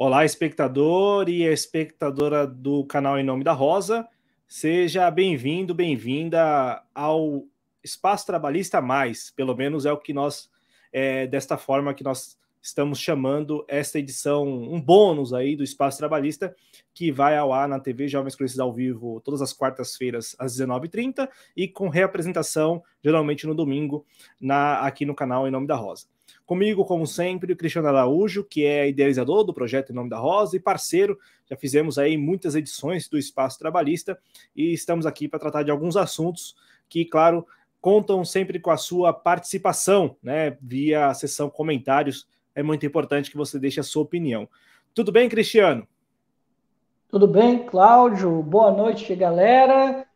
Olá, espectador e espectadora do canal Em Nome da Rosa. Seja bem-vindo, bem-vinda ao Espaço Trabalhista Mais. Pelo menos é o que nós, desta forma que nós estamos chamando esta edição, um bônus aí do Espaço Trabalhista, que vai ao ar na TV Jovens Cronistas ao Vivo todas as quartas-feiras às 19h30 e com reapresentação, geralmente no domingo, aqui no canal Em Nome da Rosa. Comigo, como sempre, o Cristiano Araújo, que é idealizador do projeto Em Nome da Rosa e parceiro. Já fizemos aí muitas edições do Espaço Trabalhista e estamos aqui para tratar de alguns assuntos que, claro, contam sempre com a sua participação, né, via a seção comentários. É muito importante que você deixe a sua opinião. Tudo bem, Cristiano? Tudo bem, Cláudio? Boa noite, galera.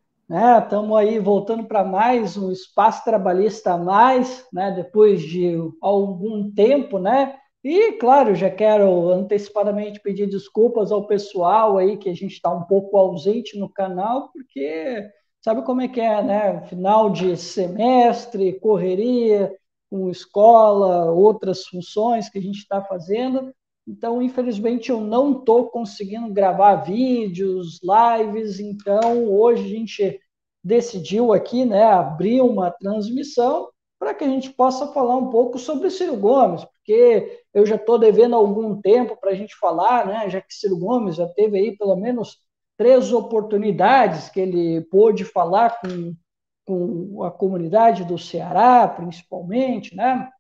Estamos aí voltando para mais um Espaço Trabalhista a Mais, né? Depois de algum tempo, né? E, claro, já quero antecipadamente pedir desculpas ao pessoal aí que a gente está um pouco ausente no canal, porque sabe como é, né? Final de semestre, correria, com escola, outras funções que a gente está fazendo. Então, infelizmente, eu não estou conseguindo gravar vídeos, lives. Então, hoje a gente decidiu aqui, né, abrir uma transmissão para que a gente possa falar um pouco sobre Ciro Gomes, porque eu já estou devendo algum tempo para a gente falar, né, já que Ciro Gomes já teve aí pelo menos 3 oportunidades que ele pôde falar com a comunidade do Ceará, principalmente, né?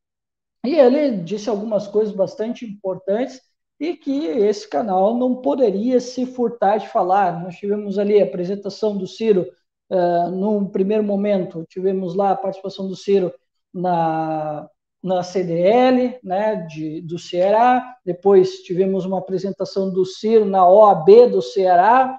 E ele disse algumas coisas bastante importantes e que esse canal não poderia se furtar de falar. Nós tivemos ali a apresentação do Ciro num primeiro momento, tivemos lá a participação do Ciro na CDL, né, do Ceará, depois tivemos uma apresentação do Ciro na OAB do Ceará,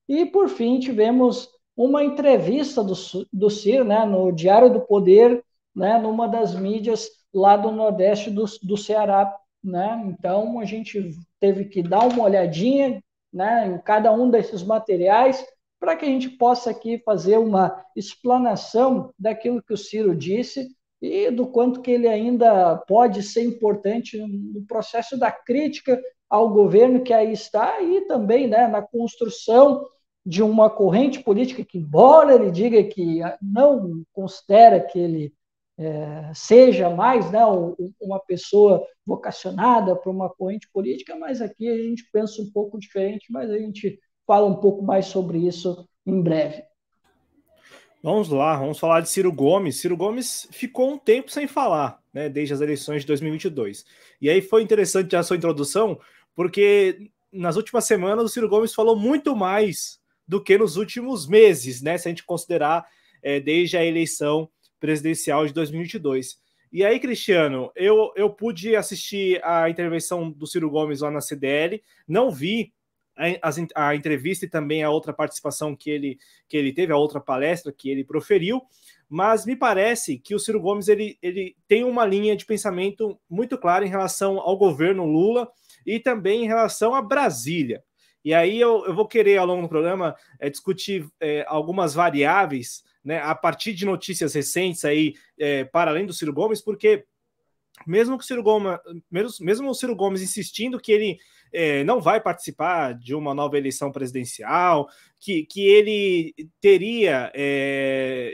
e por fim tivemos uma entrevista do Ciro, né, no Diário do Poder, né, numa das mídias lá do Nordeste do Ceará, né? Então a gente teve que dar uma olhadinha, né, em cada um desses materiais para que a gente possa aqui fazer uma explanação daquilo que o Ciro disse e do quanto que ele ainda pode ser importante no processo da crítica ao governo que aí está e também, né, na construção de uma corrente política que, embora ele diga que não considera que ele seja mais, né, uma pessoa vocacionada para uma corrente política, mas aqui a gente pensa um pouco diferente, mas a gente fala um pouco mais sobre isso em breve. Vamos lá, vamos falar de Ciro Gomes. Ciro Gomes ficou um tempo sem falar, né, desde as eleições de 2022. E aí foi interessante a sua introdução, porque nas últimas semanas o Ciro Gomes falou muito mais do que nos últimos meses, né, se a gente considerar desde a eleição presidencial de 2022. E aí, Cristiano, eu pude assistir a intervenção do Ciro Gomes lá na CDL, não vi a entrevista e também a outra participação que ele teve, a outra palestra que ele proferiu, mas me parece que o Ciro Gomes ele tem uma linha de pensamento muito clara em relação ao governo Lula e também em relação a Brasília. E aí eu vou querer, ao longo do programa, discutir algumas variáveis, né, a partir de notícias recentes aí, para além do Ciro Gomes, porque mesmo que o Ciro Gomes, mesmo o Ciro Gomes insistindo que ele não vai participar de uma nova eleição presidencial, que ele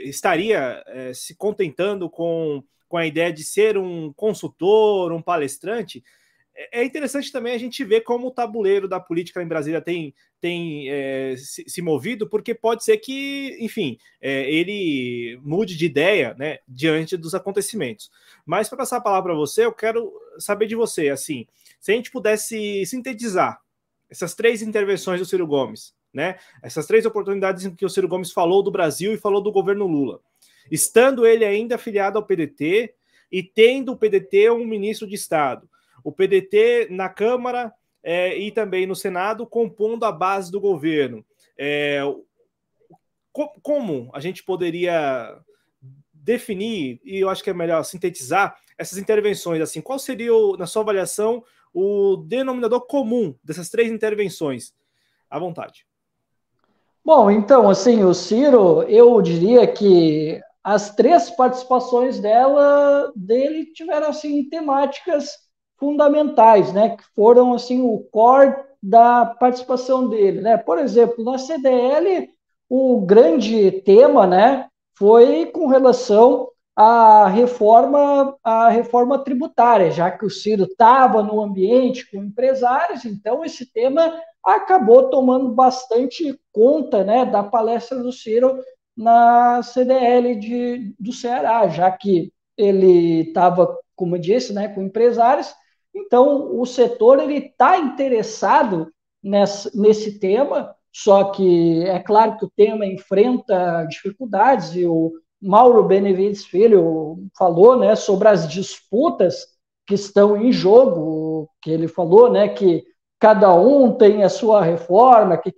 estaria se contentando com a ideia de ser um consultor, um palestrante. É interessante também a gente ver como o tabuleiro da política em Brasília tem se movido, porque pode ser que, enfim, ele mude de ideia, né, diante dos acontecimentos. Mas para passar a palavra para você, eu quero saber de você, assim, se a gente pudesse sintetizar essas 3 intervenções do Ciro Gomes, né, essas 3 oportunidades em que o Ciro Gomes falou do Brasil e falou do governo Lula, estando ele ainda afiliado ao PDT e tendo o PDT um ministro de Estado, o PDT na Câmara e também no Senado compondo a base do governo. Como a gente poderia definir, e eu acho que é melhor sintetizar, essas intervenções? Assim, qual seria, na sua avaliação, o denominador comum dessas 3 intervenções? À vontade. Bom, então, assim, o Ciro, eu diria que as 3 participações dele tiveram, assim, temáticas fundamentais, né, que foram assim o core da participação dele, né? Por exemplo, na CDL, o grande tema, né, foi com relação à reforma tributária, já que o Ciro estava no ambiente com empresários, então esse tema acabou tomando bastante conta, né, da palestra do Ciro na CDL do Ceará, já que ele estava, como eu disse, né, com empresários. Então, o setor ele está interessado nesse tema, só que é claro que o tema enfrenta dificuldades, e o Mauro Benevides Filho falou, né, sobre as disputas que estão em jogo, que ele falou, né, que cada um tem a sua reforma, que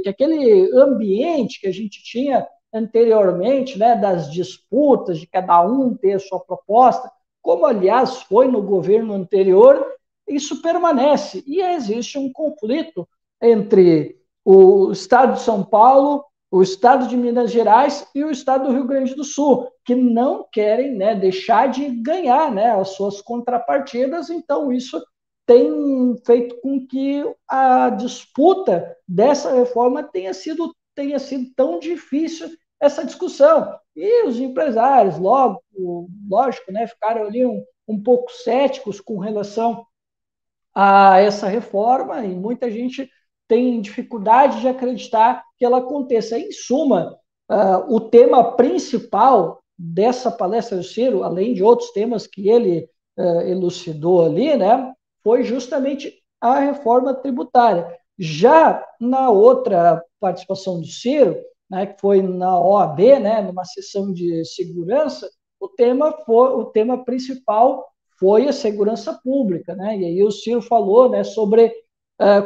aquele ambiente que a gente tinha anteriormente, né, das disputas, de cada um ter a sua proposta, como aliás foi no governo anterior, isso permanece. E existe um conflito entre o Estado de São Paulo, o Estado de Minas Gerais e o Estado do Rio Grande do Sul, que não querem, né, deixar de ganhar, né, as suas contrapartidas. Então, isso tem feito com que a disputa dessa reforma tenha sido tão difícil, essa discussão. E os empresários, lógico, né, ficaram ali um pouco céticos com relação a essa reforma, e muita gente tem dificuldade de acreditar que ela aconteça. Em suma, o tema principal dessa palestra do Ciro, além de outros temas que ele elucidou ali, né, foi justamente a reforma tributária. Já na outra participação do Ciro, né, que foi na OAB, né, numa sessão de segurança, o tema principal foi a segurança pública, né? E aí o Ciro falou, né, sobre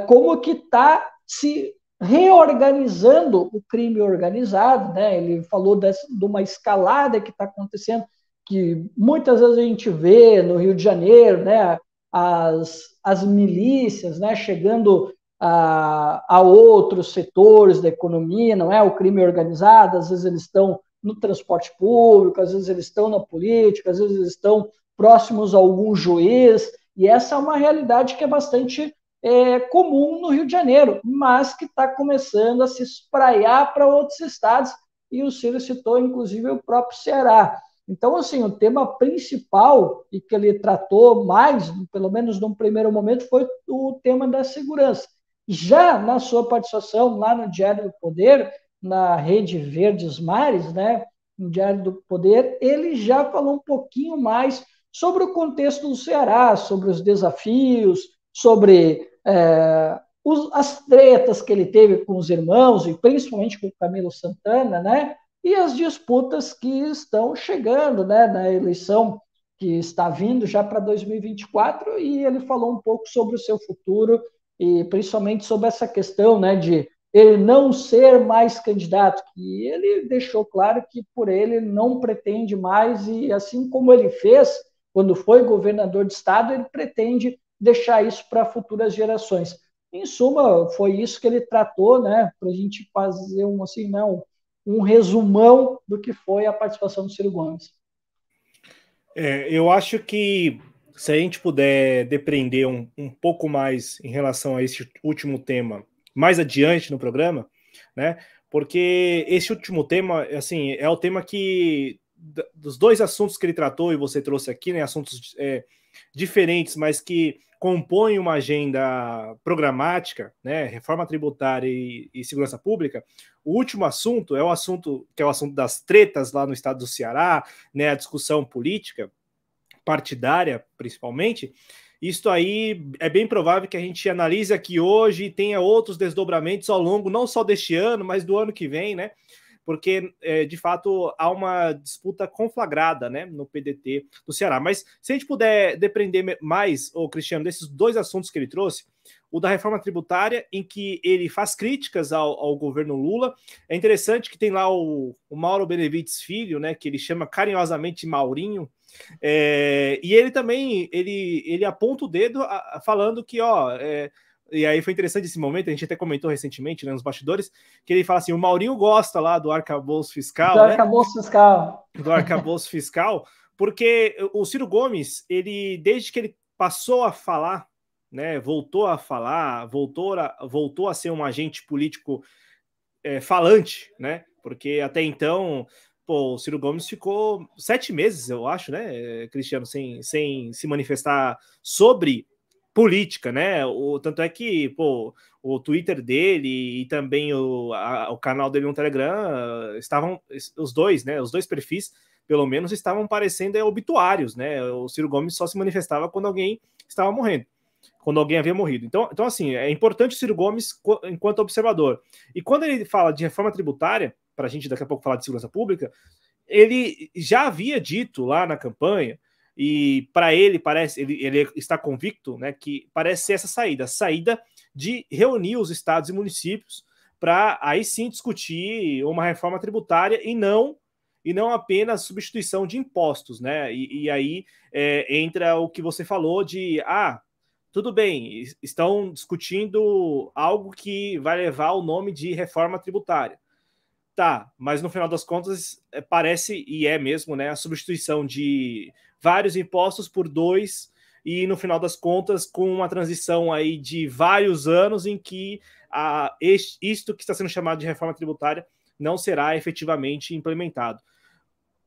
como que está se reorganizando o crime organizado, né? Ele falou de uma escalada que está acontecendo, que muitas vezes a gente vê no Rio de Janeiro, né? As milícias, né, chegando a outros setores da economia, não é? O crime organizado, às vezes eles estão no transporte público, às vezes eles estão na política, às vezes eles estão próximos a algum juiz, e essa é uma realidade que é bastante comum no Rio de Janeiro, mas que está começando a se espraiar para outros estados, e o Ciro citou, inclusive, o próprio Ceará. Então, assim, o tema principal, e que ele tratou mais, pelo menos num primeiro momento, foi o tema da segurança. Já na sua participação lá no Diário do Poder, na Rede Verdes Mares, né, no Diário do Poder, ele já falou um pouquinho mais sobre o contexto do Ceará, sobre os desafios, sobre as tretas que ele teve com os irmãos, e principalmente com o Camilo Santana, né, e as disputas que estão chegando, né, na eleição que está vindo já para 2024, e ele falou um pouco sobre o seu futuro, e principalmente sobre essa questão, né, de ele não ser mais candidato, que ele deixou claro que por ele não pretende mais, e assim como ele fez quando foi governador de estado, ele pretende deixar isso para futuras gerações. Em suma, foi isso que ele tratou, né, para a gente fazer um resumão do que foi a participação do Ciro Gomes. Eu acho que se a gente puder depreender um pouco mais em relação a esse último tema mais adiante no programa, né? Porque esse último tema, assim, é o tema que dos dois assuntos que ele tratou e você trouxe aqui, né? Assuntos diferentes, mas que compõem uma agenda programática, né? Reforma tributária e segurança pública. O último assunto é o assunto que é o assunto das tretas lá no estado do Ceará, né? A discussão política partidária, principalmente. Isso aí é bem provável que a gente analise aqui hoje e tenha outros desdobramentos ao longo, não só deste ano, mas do ano que vem, né? Porque, de fato, há uma disputa conflagrada, né, no PDT do Ceará. Mas se a gente puder depreender mais, Cristiano, desses dois assuntos que ele trouxe, o da reforma tributária, em que ele faz críticas ao governo Lula. É interessante que tem lá o Mauro Benevides Filho, né, que ele chama carinhosamente Maurinho, e ele também ele aponta o dedo falando que, e aí foi interessante esse momento, a gente até comentou recentemente, né, nos bastidores, que ele fala assim, o Maurinho gosta lá do arcabouço fiscal, do arcabouço fiscal. Do arcabouço fiscal, porque o Ciro Gomes, ele, desde que ele passou a falar, né, voltou a falar, voltou a ser um agente político falante, né? Porque até então, pô, o Ciro Gomes ficou 7 meses, eu acho, né, Cristiano, sem se manifestar sobre política, né? Tanto é que, pô, o Twitter dele e também o canal dele no Telegram estavam, os dois, né? Os dois perfis, pelo menos, estavam parecendo obituários, né? O Ciro Gomes só se manifestava quando alguém estava morrendo, quando alguém havia morrido. Então assim, é importante o Ciro Gomes enquanto observador. E quando ele fala de reforma tributária, para a gente daqui a pouco falar de segurança pública, ele já havia dito lá na campanha, e para ele parece, ele está convicto, né, que parece ser essa saída, a saída de reunir os estados e municípios para aí sim discutir uma reforma tributária e não apenas substituição de impostos, né? E aí entra o que você falou de tudo bem, estão discutindo algo que vai levar o nome de reforma tributária. Tá, mas no final das contas parece, e é mesmo, né, a substituição de vários impostos por dois, e no final das contas com uma transição aí de vários anos em que isto que está sendo chamado de reforma tributária não será efetivamente implementado.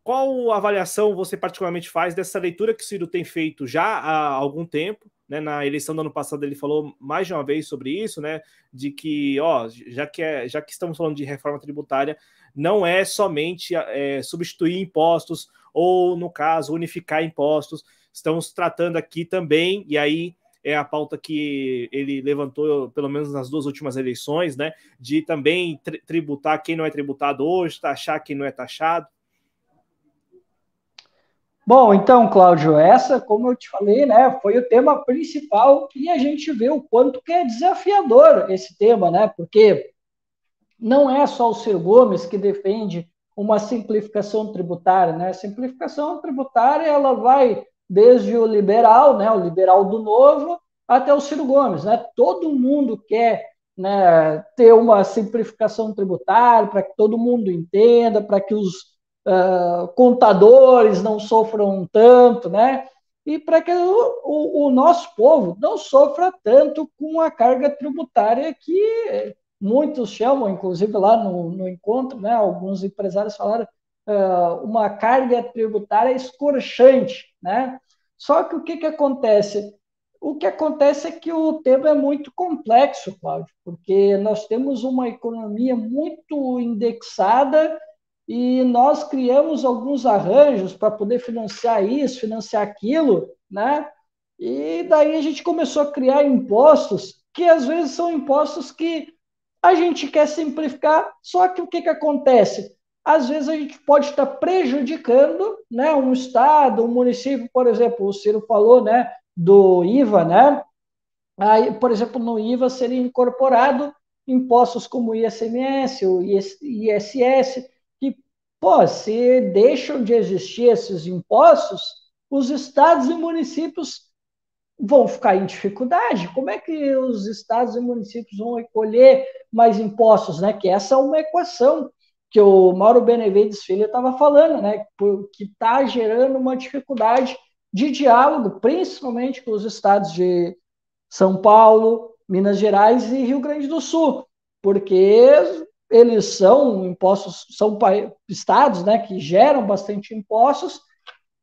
Qual avaliação você particularmente faz dessa leitura que o Ciro tem feito já há algum tempo? Né, na eleição do ano passado ele falou mais de uma vez sobre isso, né, de que, já que estamos falando de reforma tributária, não é somente substituir impostos ou, no caso, unificar impostos. Estamos tratando aqui também, e aí é a pauta que ele levantou, pelo menos nas 2 últimas eleições, né, de também tributar quem não é tributado hoje, taxar quem não é taxado. Bom, então, Cláudio, essa, como eu te falei, né, foi o tema principal e a gente vê o quanto que é desafiador esse tema, né, porque não é só o Ciro Gomes que defende uma simplificação tributária, né, a simplificação tributária, ela vai desde o liberal, né, o liberal do novo, até o Ciro Gomes, né, todo mundo quer, né, ter uma simplificação tributária para que todo mundo entenda, para que os contadores não sofram tanto, né? E para que o nosso povo não sofra tanto com a carga tributária que muitos chamam, inclusive lá no encontro, né? Alguns empresários falaram uma carga tributária escorchante, né? Só que o que acontece? O que acontece é que o tema é muito complexo, Cláudio, porque nós temos uma economia muito indexada e nós criamos alguns arranjos para poder financiar isso, financiar aquilo, né? E daí a gente começou a criar impostos que às vezes são impostos que a gente quer simplificar, só que o que acontece? Às vezes a gente pode estar prejudicando, né, um estado, um município, por exemplo, o Ciro falou, né, do IVA, né? Aí, por exemplo, no IVA seria incorporado impostos como o ICMS, o ISS, que, pô, se deixam de existir esses impostos, os estados e municípios vão ficar em dificuldade. Como é que os estados e municípios vão recolher mais impostos, né? Que essa é uma equação que o Mauro Benevides Filho estava falando, né? Que está gerando uma dificuldade de diálogo, principalmente com os estados de São Paulo, Minas Gerais e Rio Grande do Sul, porque eles são impostos, são estados, né, que geram bastante impostos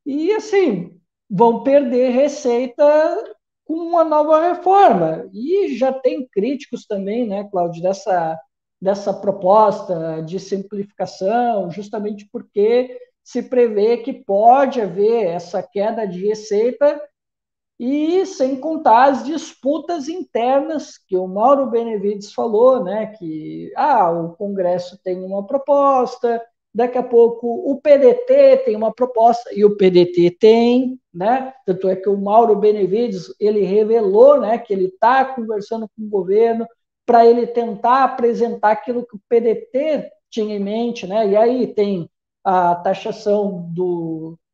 e assim vão perder receita com uma nova reforma. E já tem críticos também, né, Cláudio, dessa proposta de simplificação, justamente porque se prevê que pode haver essa queda de receita e sem contar as disputas internas que o Mauro Benevides falou, né, que o Congresso tem uma proposta, daqui a pouco o PDT tem uma proposta e o PDT tem, né? Tanto é que o Mauro Benevides ele revelou, né, que ele está conversando com o governo para ele tentar apresentar aquilo que o PDT tinha em mente, né? E aí tem a taxação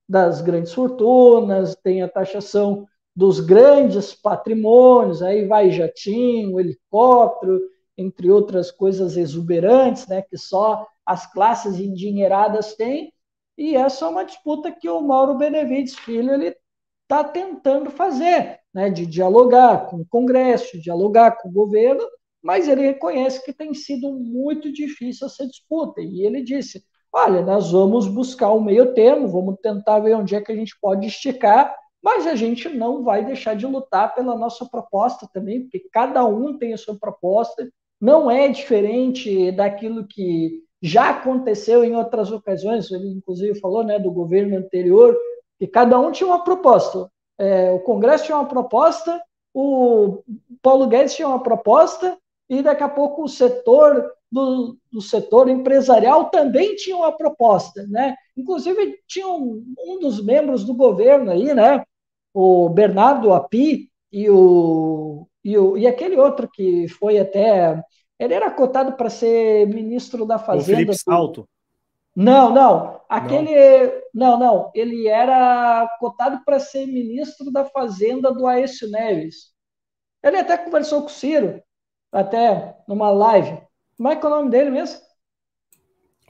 das grandes fortunas, tem a taxação dos grandes patrimônios, aí vai jatinho, helicóptero, entre outras coisas exuberantes, né, que só as classes endinheiradas têm, e essa é uma disputa que o Mauro Benevides Filho ele está tentando fazer. né, de dialogar com o Congresso, dialogar com o governo, mas ele reconhece que tem sido muito difícil essa disputa. E ele disse: olha, nós vamos buscar o meio termo, vamos tentar ver onde é que a gente pode esticar, mas a gente não vai deixar de lutar pela nossa proposta também, porque cada um tem a sua proposta, não é diferente daquilo que já aconteceu em outras ocasiões. Ele, inclusive, falou, né, do governo anterior, que cada um tinha uma proposta. O Congresso tinha uma proposta, o Paulo Guedes tinha uma proposta, e daqui a pouco o setor do setor empresarial também tinha uma proposta, né? Inclusive tinha um dos membros do governo aí, né? O Bernardo Api e aquele outro que foi até, ele era cotado para ser ministro da O Felipe Fazenda. Salto. Não, aquele, Não. não, ele era cotado para ser ministro da Fazenda do Aécio Neves. Ele até conversou com o Ciro, até numa live. Como é que é o nome dele mesmo?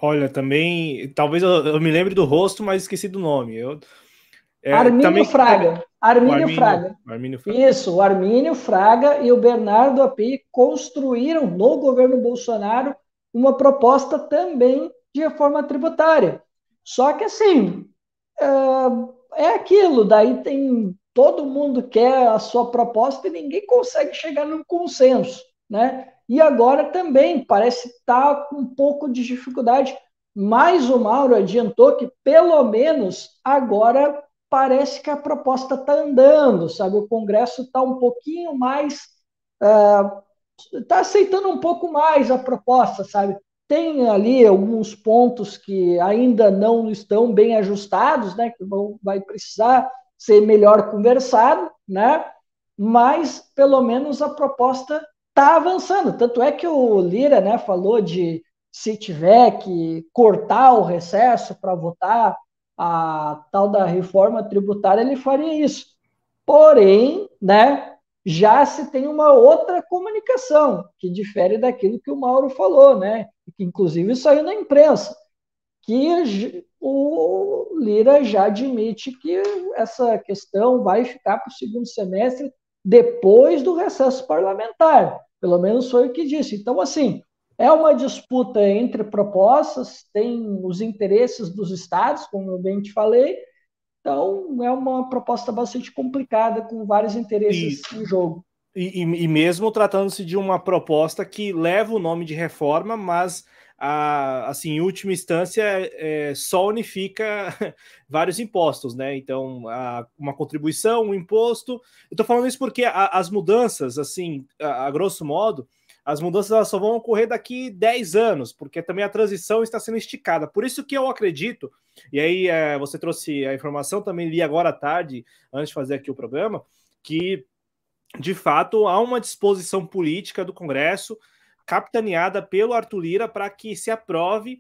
Olha, também, talvez eu me lembre do rosto, mas esqueci do nome. Armínio Também Fraga. Armínio Fraga. Armínio Fraga. Isso, o Armínio Fraga e o Bernardo Api construíram no governo Bolsonaro uma proposta também de reforma tributária. Só que assim, é aquilo, daí tem todo mundo quer a sua proposta e ninguém consegue chegar num consenso, né? E agora também parece estar com um pouco de dificuldade, mas o Mauro adiantou que pelo menos agora parece que a proposta está andando, sabe? O Congresso está um pouquinho mais, está aceitando um pouco mais a proposta, sabe? Tem ali alguns pontos que ainda não estão bem ajustados, né? Que vai precisar ser melhor conversado, né? Mas pelo menos a proposta está avançando. Tanto é que o Lira, né, falou de se tiver que cortar o recesso para votar a tal da reforma tributária, ele faria isso. Porém, né, já se tem uma outra comunicação que difere daquilo que o Mauro falou, né, que inclusive saiu na imprensa, que o Lira já admite que essa questão vai ficar para o segundo semestre depois do recesso parlamentar. Pelo menos foi o que disse. Então, assim, é uma disputa entre propostas, tem os interesses dos estados, como eu bem te falei. Então, é uma proposta bastante complicada, com vários interesses em jogo. E mesmo tratando-se de uma proposta que leva o nome de reforma, mas assim, em última instância, só unifica vários impostos, né? Então, uma contribuição, um imposto. Eu tô falando isso porque as mudanças, assim, a grosso modo, as mudanças elas só vão ocorrer daqui 10 anos, porque também a transição está sendo esticada. Por isso que eu acredito, e aí você trouxe a informação, também li agora à tarde, antes de fazer aqui o programa, que de fato há uma disposição política do Congresso capitaneada pelo Arthur Lira para que se aprove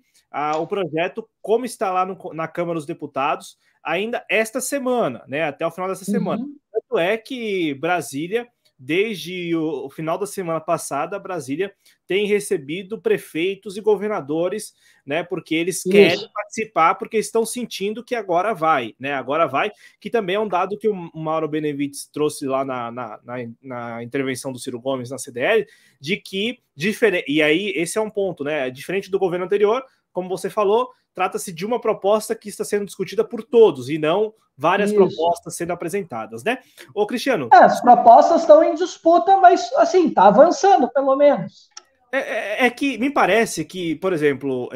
o projeto como está lá na Câmara dos Deputados ainda esta semana, né, até o final dessa semana. Tanto é que Brasília, desde o final da semana passada, Brasília tem recebido prefeitos e governadores, né, porque eles querem participar, porque estão sentindo que agora vai, né, agora vai, que também é um dado que o Mauro Benevides trouxe lá na intervenção do Ciro Gomes na CDL, de que, e aí esse é um ponto, né, diferente do governo anterior, como você falou, trata-se de uma proposta que está sendo discutida por todos e não várias propostas sendo apresentadas, né? Ô, Cristiano... as propostas estão em disputa, mas, assim, está avançando, pelo menos. É que me parece que, por exemplo,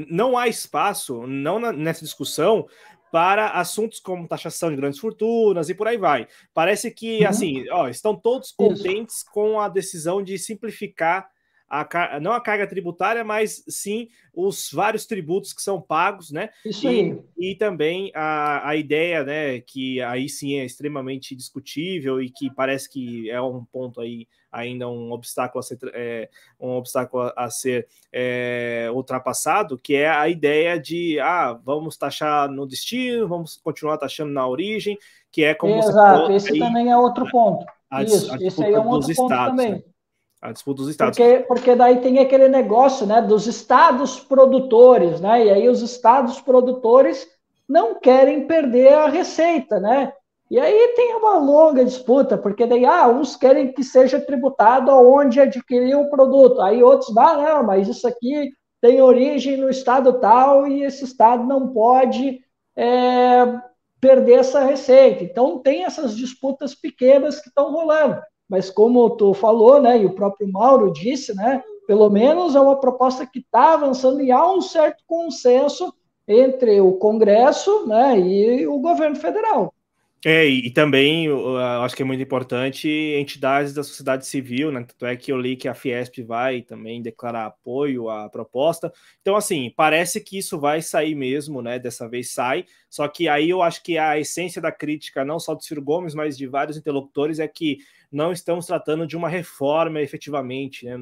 não há espaço, nessa discussão, para assuntos como taxação de grandes fortunas e por aí vai. Parece que, assim, estão todos contentes com a decisão de simplificar não a carga tributária, mas sim os vários tributos que são pagos, né? Isso aí. E também a ideia, né, que aí sim é extremamente discutível e que parece que é um ponto aí ainda um obstáculo a ser ultrapassado, que é a ideia de vamos taxar no destino, vamos continuar taxando na origem, que é como você falou, esse aí, também é outro ponto. Esse aí é um outro ponto também. Né? A disputa dos estados. Porque daí tem aquele negócio, né, dos estados produtores, né? E aí os estados produtores não querem perder a receita, né? E aí tem uma longa disputa, porque daí uns querem que seja tributado aonde adquiriu o produto, aí outros, não, mas isso aqui tem origem no estado tal e esse estado não pode é, perder essa receita. Então tem essas disputas pequenas que estão rolando. Mas como tu falou, né, e o próprio Mauro disse, né, pelo menos é uma proposta que está avançando e há um certo consenso entre o Congresso, né, e o governo federal. E também eu acho que é muito importante entidades da sociedade civil, né? Tanto é que eu li que a Fiesp vai também declarar apoio à proposta. Então, assim, parece que isso vai sair mesmo, né? Dessa vez sai. Só que aí eu acho que a essência da crítica, não só do Ciro Gomes, mas de vários interlocutores, é que não estamos tratando de uma reforma efetivamente, né,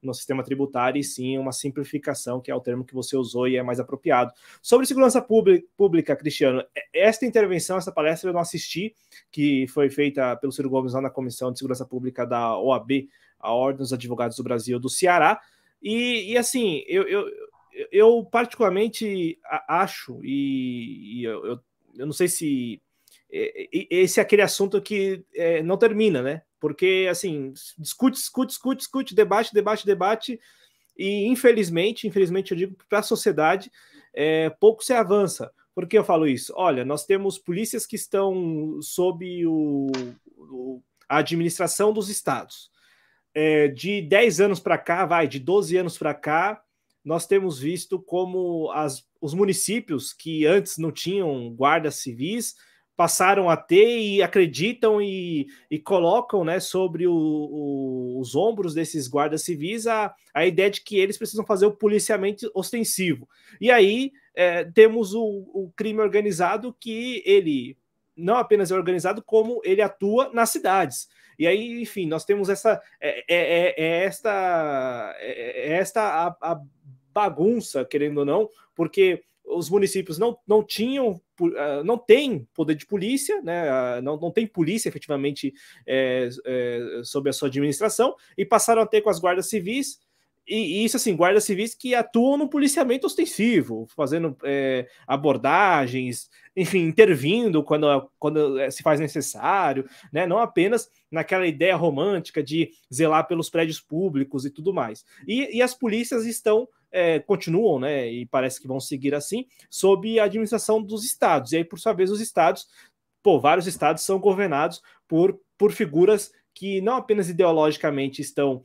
no sistema tributário, e sim uma simplificação, que é o termo que você usou e é mais apropriado. Sobre segurança pública, Cristiano, esta intervenção, essa palestra eu não assisti, que foi feita pelo Ciro Gomes lá na Comissão de Segurança Pública da OAB, a Ordem dos Advogados do Brasil do Ceará, e assim, eu particularmente acho, e eu não sei se esse é aquele assunto que não termina, né? Porque, assim, discute, debate, e infelizmente eu digo para a sociedade, pouco se avança. Por que eu falo isso? Olha, nós temos polícias que estão sob a administração dos estados. De 10 anos para cá, de 12 anos para cá, nós temos visto como os municípios que antes não tinham guardas civis passaram a ter e acreditam e colocam, né, sobre os ombros desses guardas civis a ideia de que eles precisam fazer o policiamento ostensivo. E aí temos o crime organizado, que ele não apenas é organizado, como ele atua nas cidades. E aí, enfim, nós temos esta a bagunça, querendo ou não, porque os municípios não tinham, não têm poder de polícia, né? Não tem polícia efetivamente sob a sua administração, e passaram a ter com as guardas civis. E isso, assim, guardas civis que atuam no policiamento ostensivo, fazendo abordagens, enfim, intervindo quando se faz necessário, né? Não apenas naquela ideia romântica de zelar pelos prédios públicos e tudo mais. E as polícias continuam, né? E parece que vão seguir assim, sob a administração dos estados. E aí, por sua vez, os estados, vários estados são governados por figuras que não apenas ideologicamente estão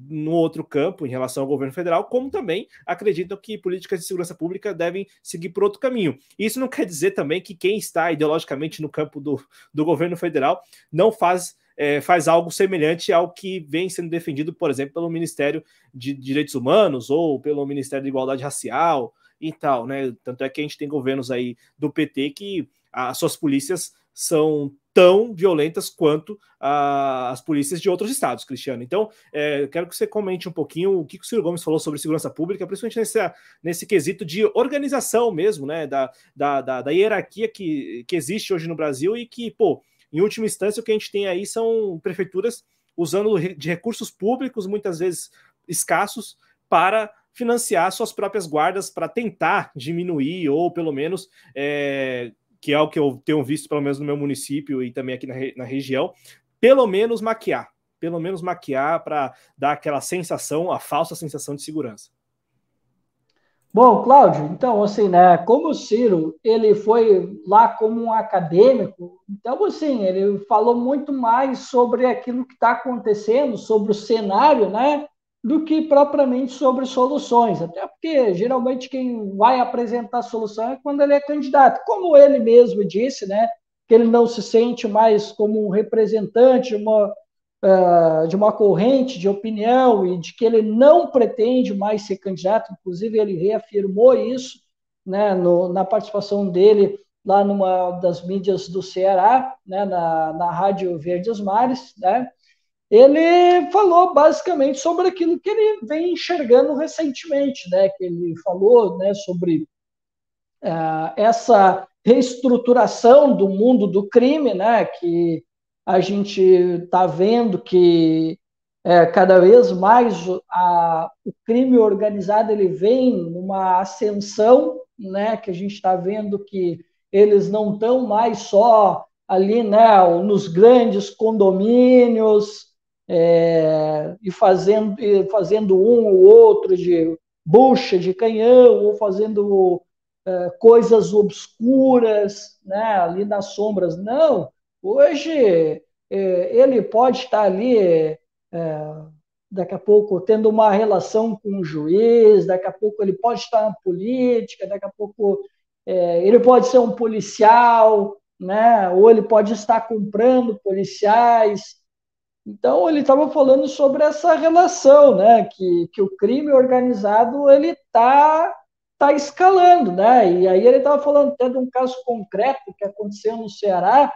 no outro campo em relação ao governo federal, como também acreditam que políticas de segurança pública devem seguir por outro caminho. Isso não quer dizer também que quem está ideologicamente no campo do governo federal não faz algo semelhante ao que vem sendo defendido, por exemplo, pelo Ministério de Direitos Humanos ou pelo Ministério da Igualdade Racial e tal, né? Tanto é que a gente tem governos aí do PT que as suas polícias são tão violentas quanto as polícias de outros estados, Cristiano. Então, quero que você comente um pouquinho o que o Ciro Gomes falou sobre segurança pública, principalmente nesse quesito de organização mesmo, né, da hierarquia que existe hoje no Brasil e que, em última instância, o que a gente tem aí são prefeituras usando de recursos públicos, muitas vezes escassos, para financiar suas próprias guardas, para tentar diminuir ou, pelo menos, que é o que eu tenho visto, pelo menos no meu município e também aqui na região, pelo menos maquiar para dar aquela sensação, a falsa sensação de segurança. Bom, Cláudio, então, assim, né, como o Ciro, ele foi lá como um acadêmico, então, assim, ele falou muito mais sobre aquilo que está acontecendo, sobre o cenário, né, do que propriamente sobre soluções, até porque, geralmente, quem vai apresentar solução é quando ele é candidato, como ele mesmo disse, né, que ele não se sente mais como um representante de uma corrente de opinião e de que ele não pretende mais ser candidato, inclusive ele reafirmou isso, né, na participação dele lá numa das mídias do Ceará, né, na Rádio Verdes Mares, né, ele falou basicamente sobre aquilo que ele vem enxergando recentemente, né, que ele falou, né, sobre essa reestruturação do mundo do crime, né, que a gente está vendo que cada vez mais o crime organizado ele vem numa ascensão, né, que a gente está vendo que eles não estão mais só ali, né, nos grandes condomínios, e fazendo um ou outro de bucha de canhão, ou fazendo coisas obscuras, né, ali nas sombras. Não, hoje ele pode estar ali, daqui a pouco, tendo uma relação com o juiz, daqui a pouco ele pode estar na política, daqui a pouco ele pode ser um policial, né, ou ele pode estar comprando policiais. Então, ele estava falando sobre essa relação, né, que o crime organizado ele tá escalando, né? E aí ele estava falando até de um caso concreto que aconteceu no Ceará.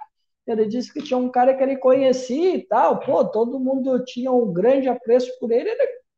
Ele disse que tinha um cara que ele conhecia e tal, pô, todo mundo tinha um grande apreço por ele.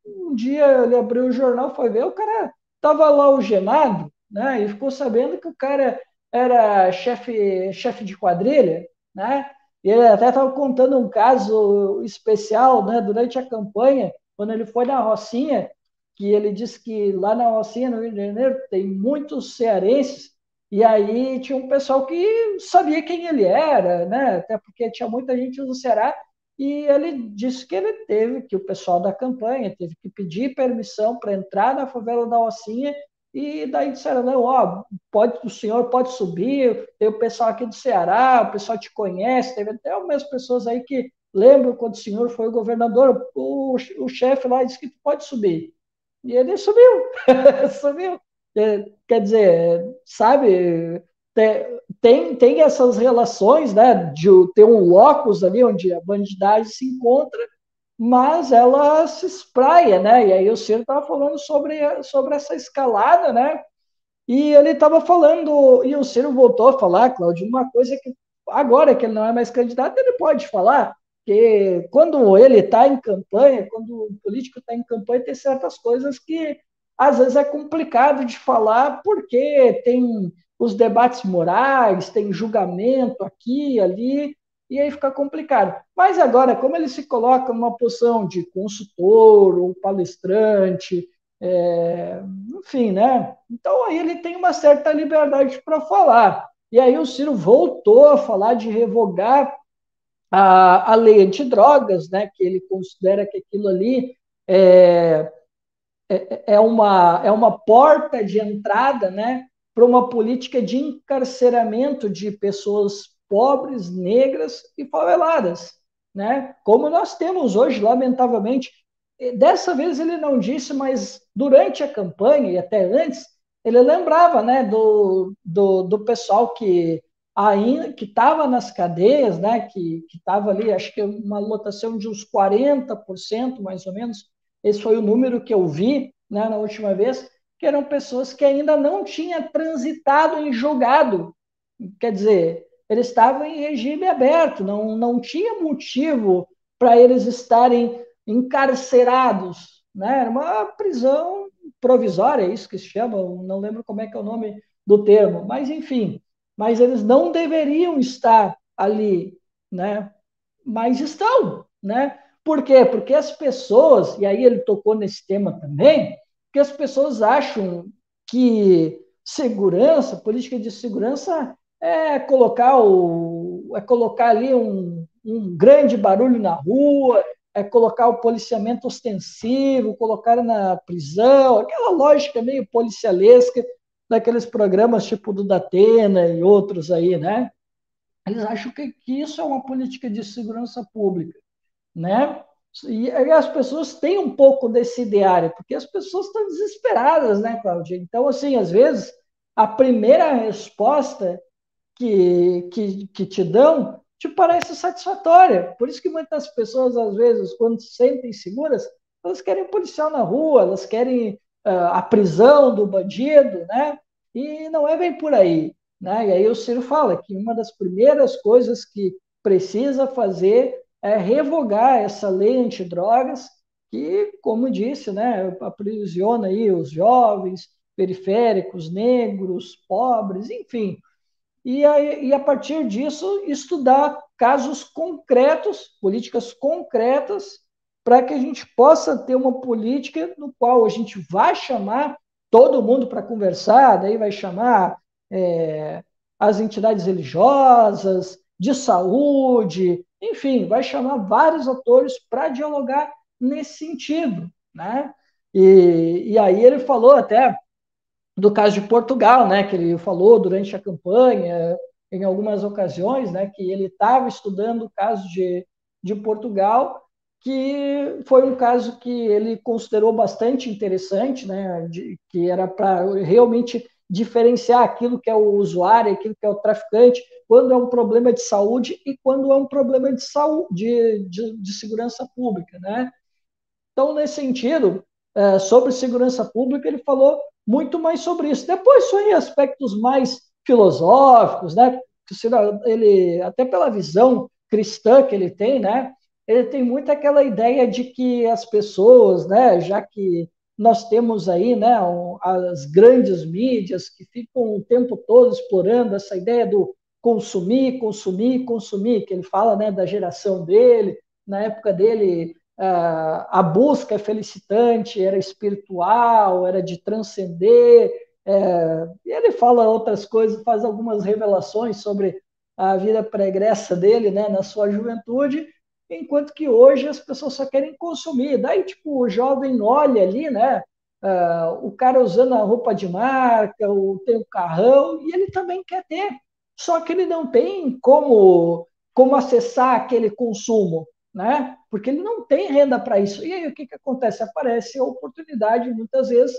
Um dia ele abriu o jornal, foi ver, o cara estava lá algemado, né? E ficou sabendo que o cara era chefe de quadrilha, né? E ele até estava contando um caso especial, né, durante a campanha, quando ele foi na Rocinha, que ele disse que lá na Rocinha, no Rio de Janeiro, tem muitos cearenses, e aí tinha um pessoal que sabia quem ele era, né, até porque tinha muita gente do Ceará, e ele disse que ele teve, que o pessoal da campanha teve que pedir permissão para entrar na favela da Rocinha, e daí disseram, não, ó, o senhor pode subir, tem o pessoal aqui do Ceará, o pessoal te conhece, teve até algumas pessoas aí que lembram quando o senhor foi governador, o chefe lá disse que tu pode subir. E ele subiu, subiu. Quer dizer, sabe, tem essas relações, né, de ter um locus ali onde a bandidagem se encontra, mas ela se espraia, né? E aí o Ciro estava falando sobre essa escalada, né? E ele estava falando, e o Ciro voltou a falar, Cláudio, uma coisa que agora que ele não é mais candidato, ele pode falar, que quando ele está em campanha, quando o político está em campanha, tem certas coisas que às vezes é complicado de falar, porque tem os debates morais, tem julgamento aqui, ali, e aí fica complicado. Mas agora, como ele se coloca numa posição de consultor ou palestrante, enfim, né? Então aí ele tem uma certa liberdade para falar. E aí o Ciro voltou a falar de revogar a lei antidrogas, né? Que ele considera que aquilo ali é uma porta de entrada, né? Para uma política de encarceramento de pessoas pobres, negras e faveladas, né? Como nós temos hoje, lamentavelmente. Dessa vez ele não disse, mas durante a campanha e até antes, ele lembrava, né, do pessoal que ainda que estava nas cadeias, né, que estava ali, acho que uma lotação de uns 40%, mais ou menos, esse foi o número que eu vi, né, na última vez, que eram pessoas que ainda não tinham transitado em julgado. Quer dizer, eles estavam em regime aberto, não tinha motivo para eles estarem encarcerados, né? Era uma prisão provisória, é isso que se chama, não lembro como é que é o nome do termo, mas enfim, mas eles não deveriam estar ali, né? Mas estão, né? Por quê? Porque as pessoas, e aí ele tocou nesse tema também, que as pessoas acham que segurança, política de segurança é colocar ali um grande barulho na rua, é colocar o policiamento ostensivo, colocar na prisão, aquela lógica meio policialesca daqueles programas tipo do Datena e outros aí, né? Eles acham que isso é uma política de segurança pública, né? E as pessoas têm um pouco desse ideário, porque as pessoas estão desesperadas, né, Cláudia? Então, assim, às vezes, a primeira resposta que te dão te parece satisfatória. Por isso que muitas pessoas, às vezes, quando se sentem seguras, elas querem policial na rua, elas querem a prisão do bandido, né? E não é bem por aí, né? E aí o Ciro fala que uma das primeiras coisas que precisa fazer é revogar essa lei antidrogas que, como disse, né, aprisiona aí os jovens, periféricos, negros, pobres, enfim, e a partir disso estudar casos concretos, políticas concretas, para que a gente possa ter uma política no qual a gente vai chamar todo mundo para conversar, daí vai chamar as entidades religiosas, de saúde, enfim, vai chamar vários atores para dialogar nesse sentido, né? E aí ele falou até do caso de Portugal, né, que ele falou durante a campanha, em algumas ocasiões, né, que ele estava estudando o caso de Portugal, que foi um caso que ele considerou bastante interessante, né, que era para realmente diferenciar aquilo que é o usuário, aquilo que é o traficante, quando é um problema de saúde e quando é um problema de saúde, de segurança pública, né? Então, nesse sentido, sobre segurança pública, ele falou muito mais sobre isso. Depois foi em aspectos mais filosóficos, né? Ele, até pela visão cristã que ele tem, né? Ele tem muito aquela ideia de que as pessoas, né? Já que nós temos aí, né? As grandes mídias que ficam o tempo todo explorando essa ideia do consumir, consumir, consumir, que ele fala, né? Da geração dele, na época dele a busca é felicitante, era espiritual, era de transcender. E ele fala outras coisas, faz algumas revelações sobre a vida pregressa dele, né, na sua juventude, enquanto que hoje as pessoas só querem consumir. Daí, tipo, o jovem olha ali, né, o cara usando a roupa de marca, tem o carrão, e ele também quer ter. Só que ele não tem como acessar aquele consumo, né? Porque ele não tem renda para isso. E aí o que acontece? Aparece a oportunidade, muitas vezes,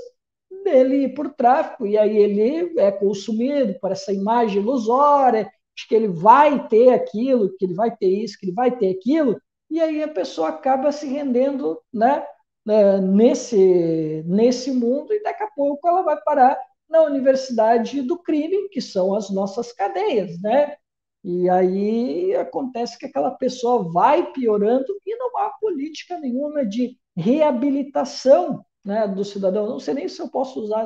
dele ir por tráfico, e aí ele é consumido por essa imagem ilusória, de que ele vai ter aquilo, que ele vai ter isso, que ele vai ter aquilo, e aí a pessoa acaba se rendendo, né, nesse mundo, e daqui a pouco ela vai parar na universidade do crime, que são as nossas cadeias, né? E aí acontece que aquela pessoa vai piorando e não há política nenhuma de reabilitação, né, do cidadão. Não sei nem se eu posso usar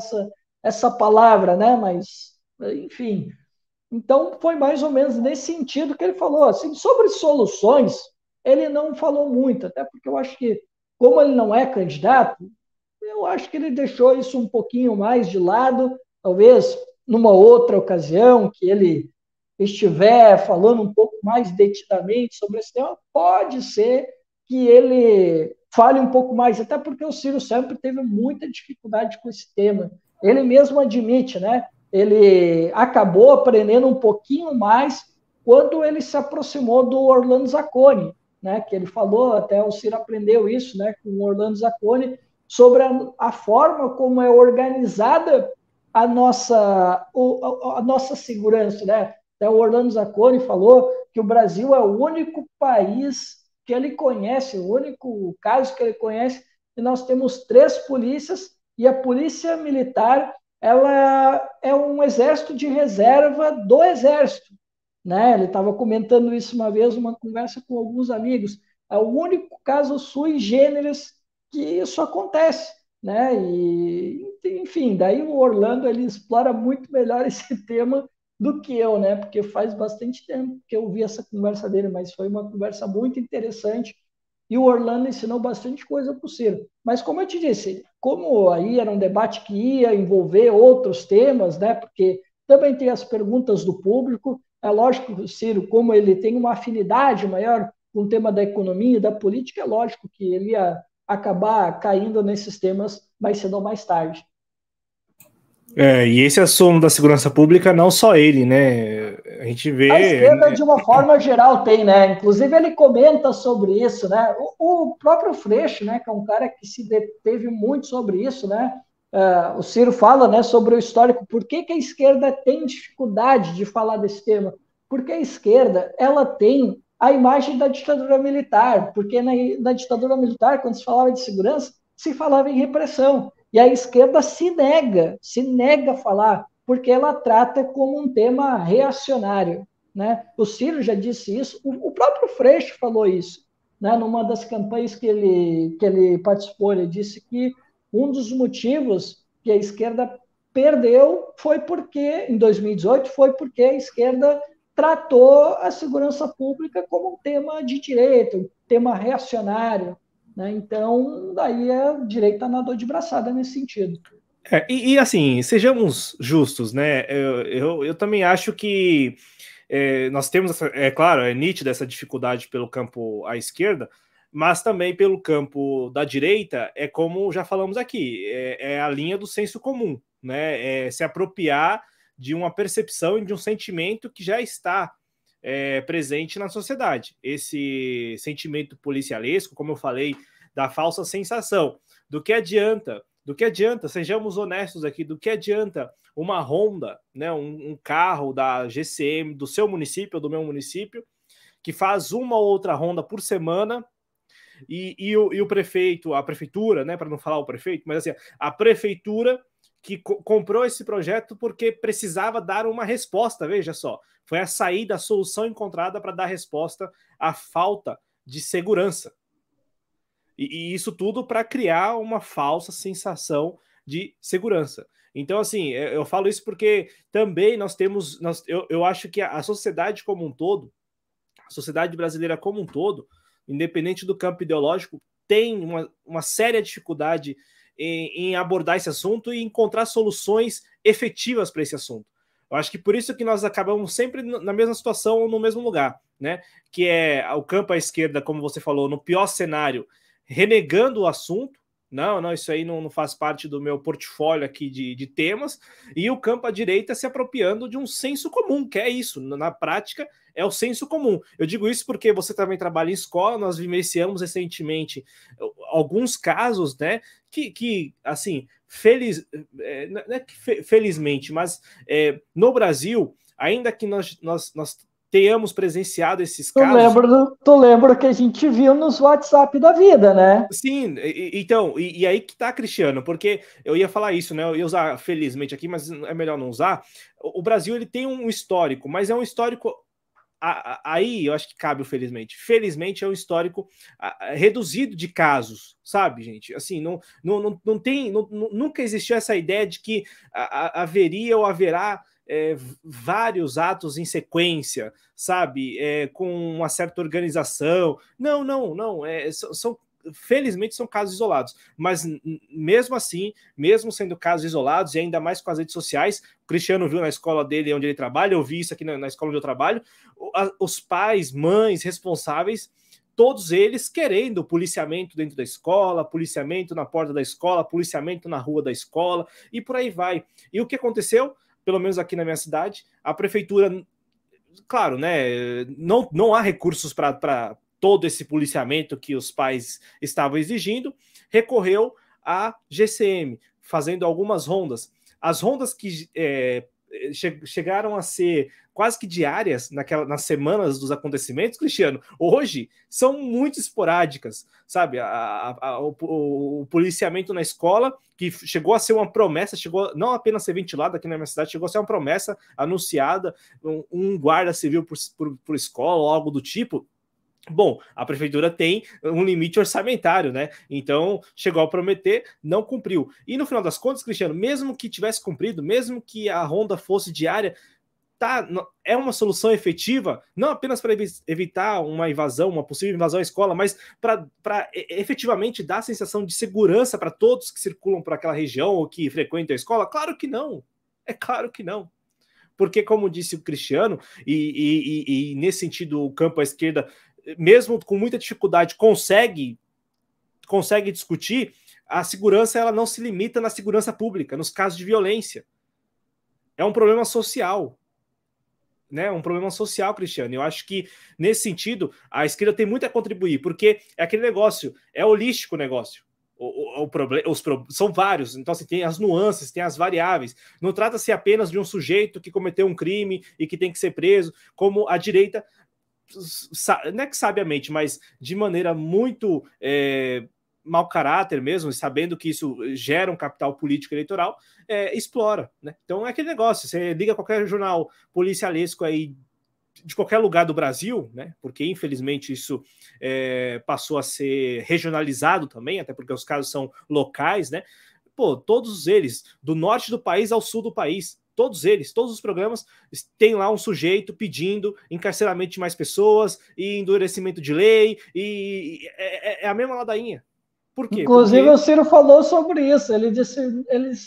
essa palavra, né, mas, enfim. Então, foi mais ou menos nesse sentido que ele falou. Assim, sobre soluções, ele não falou muito, até porque eu acho que, como ele não é candidato, eu acho que ele deixou isso um pouquinho mais de lado, talvez numa outra ocasião que ele estiver falando um pouco mais detidamente sobre esse tema, pode ser que ele fale um pouco mais, até porque o Ciro sempre teve muita dificuldade com esse tema. Ele mesmo admite, né? Ele acabou aprendendo um pouquinho mais quando ele se aproximou do Orlando Zacconi, né? Que ele falou, até o Ciro aprendeu isso, né? Com o Orlando Zacconi, sobre a forma como é organizada a nossa segurança, né? Até o Orlando Zacconi falou que o Brasil é o único país que ele conhece, o único caso que ele conhece, que nós temos 3 polícias e a polícia militar ela é um exército de reserva do exército, né? Ele estava comentando isso uma vez, uma conversa com alguns amigos. É o único caso sui generis que isso acontece, né? E enfim, daí o Orlando ele explora muito melhor esse tema do que eu, né? Porque faz bastante tempo que eu vi essa conversa dele, mas foi uma conversa muito interessante e o Orlando ensinou bastante coisa para o Ciro. Mas como eu te disse, como aí era um debate que ia envolver outros temas, né? Porque também tem as perguntas do público. É lógico que o Ciro, como ele tem uma afinidade maior com o tema da economia e da política, é lógico que ele ia acabar caindo nesses temas mais cedo ou mais tarde. E esse assunto da segurança pública, não só ele, né? A gente vê. A esquerda, de uma forma geral, tem, né? Inclusive, ele comenta sobre isso, né? O próprio Freixo, né? Que é um cara que se deteve muito sobre isso, né? O Ciro fala, né, sobre o histórico. Por que a esquerda tem dificuldade de falar desse tema? Porque a esquerda, ela tem a imagem da ditadura militar. Porque na ditadura militar, quando se falava de segurança, se falava em repressão. E a esquerda se nega a falar, porque ela trata como um tema reacionário, né? O Ciro já disse isso, o próprio Freixo falou isso, né? Numa das campanhas que ele participou, ele disse que um dos motivos que a esquerda perdeu foi porque, em 2018, foi porque a esquerda tratou a segurança pública como um tema de direita, um tema reacionário, né? Então, daí a direita nadou de braçada nesse sentido. E assim, sejamos justos, né? Eu também acho que nós temos, claro, é nítida essa dificuldade pelo campo à esquerda, mas também pelo campo da direita, é como já falamos aqui, é a linha do senso comum, né? É se apropriar de uma percepção e de um sentimento que já está presente na sociedade. Esse sentimento policialesco, como eu falei, da falsa sensação. Do que adianta, sejamos honestos aqui, do que adianta uma Honda, né, um carro da GCM do seu município ou do meu município, que faz uma ou outra ronda por semana, e o prefeito, a prefeitura, né, para não falar o prefeito, mas assim, a prefeitura que comprou esse projeto porque precisava dar uma resposta, veja só, foi a saída, a solução encontrada para dar resposta à falta de segurança. E isso tudo para criar uma falsa sensação de segurança. Então, assim, eu falo isso porque também nós temos, eu acho que a sociedade como um todo, a sociedade brasileira como um todo, independente do campo ideológico, tem uma séria dificuldade em abordar esse assunto e encontrar soluções efetivas para esse assunto. Eu acho que por isso que nós acabamos sempre na mesma situação ou no mesmo lugar, né? Que é o campo à esquerda, como você falou, no pior cenário, renegando o assunto. Não, isso aí não faz parte do meu portfólio aqui de temas, e o campo à direita se apropriando de um senso comum, que é isso, na prática, é o senso comum. Eu digo isso porque você também trabalha em escola, nós vivenciamos recentemente alguns casos, né, que assim, felizmente, mas no Brasil, ainda que nós tenhamos presenciado esses casos. Tu lembra que a gente viu nos WhatsApp da vida, né? Sim, então, e aí que tá, Cristiano, porque eu ia falar isso, né? Eu ia usar felizmente aqui, mas é melhor não usar. O Brasil, ele tem um histórico, mas é um histórico. Aí eu acho que cabe o felizmente. Felizmente é um histórico reduzido de casos, sabe, gente? Assim, não tem. Nunca existiu essa ideia de que haveria ou haverá vários atos em sequência, sabe? Com uma certa organização. Não. Felizmente são casos isolados, mas mesmo assim, mesmo sendo casos isolados, e ainda mais com as redes sociais, o Cristiano viu na escola dele onde ele trabalha, eu vi isso aqui na escola onde eu trabalho, os pais, mães, responsáveis, todos eles querendo policiamento dentro da escola, policiamento na porta da escola, policiamento na rua da escola, e por aí vai. E o que aconteceu? Pelo menos aqui na minha cidade, a prefeitura, claro, né, não há recursos para todo esse policiamento que os pais estavam exigindo, recorreu à GCM, fazendo algumas rondas. As rondas que chegaram a ser quase que diárias nas semanas dos acontecimentos, Cristiano, hoje são muito esporádicas, sabe? O policiamento na escola, que chegou a ser uma promessa, chegou não apenas a ser ventilada aqui na minha cidade, chegou a ser uma promessa anunciada, um guarda civil por escola ou algo do tipo. Bom, a prefeitura tem um limite orçamentário, né? Então, chegou a prometer, não cumpriu. E no final das contas, Cristiano, mesmo que tivesse cumprido, mesmo que a ronda fosse diária, é uma solução efetiva, não apenas para evitar uma invasão, uma possível invasão à escola, mas para efetivamente dar a sensação de segurança para todos que circulam por aquela região ou que frequentam a escola? Claro que não. É claro que não. Porque, como disse o Cristiano, e nesse sentido, o campo à esquerda, mesmo com muita dificuldade, consegue discutir, a segurança ela não se limita na segurança pública, nos casos de violência. É um problema social. Né? Um problema social, Cristiano. Eu acho que, nesse sentido, a esquerda tem muito a contribuir, porque é aquele negócio, é holístico o negócio. São vários, então assim, tem as nuances, tem as variáveis. Não trata-se apenas de um sujeito que cometeu um crime e que tem que ser preso, como a direita, não é que sabiamente, mas de maneira muito mau caráter mesmo, sabendo que isso gera um capital político eleitoral, explora. Né? Então é aquele negócio, você liga qualquer jornal policialesco aí de qualquer lugar do Brasil, né? Porque infelizmente isso passou a ser regionalizado também, até porque os casos são locais, né? Pô, todos eles, do norte do país ao sul do país, todos eles, todos os programas, tem lá um sujeito pedindo encarceramento de mais pessoas e endurecimento de lei, e é a mesma ladainha. Por quê? Inclusive, porque o Ciro falou sobre isso. Ele disse,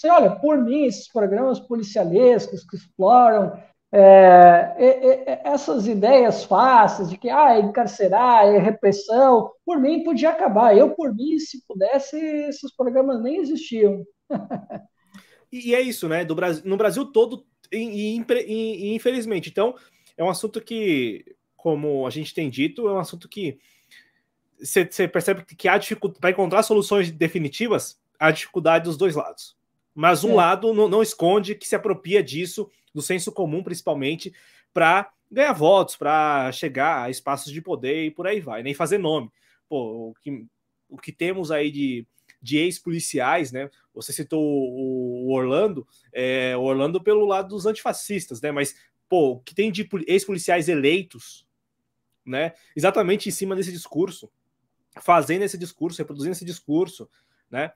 olha, por mim, esses programas policialescos que exploram essas ideias fáceis de que encarcerar, repressão, por mim podia acabar. Eu, por mim, se pudesse, esses programas nem existiam. E é isso, né? No Brasil todo, e infelizmente. Então, é um assunto que, como a gente tem dito, é um assunto que você percebe que há dificuldade para encontrar soluções definitivas, há dificuldade dos dois lados. Mas um lado não esconde que se apropria disso, do senso comum principalmente, para ganhar votos, para chegar a espaços de poder e por aí vai, nem fazer nome. Pô, o que temos aí de ex-policiais, né? Você citou o Orlando, o Orlando pelo lado dos antifascistas, né? Mas, pô, o que tem de ex-policiais eleitos, né? Exatamente em cima desse discurso, fazendo esse discurso, reproduzindo esse discurso, né?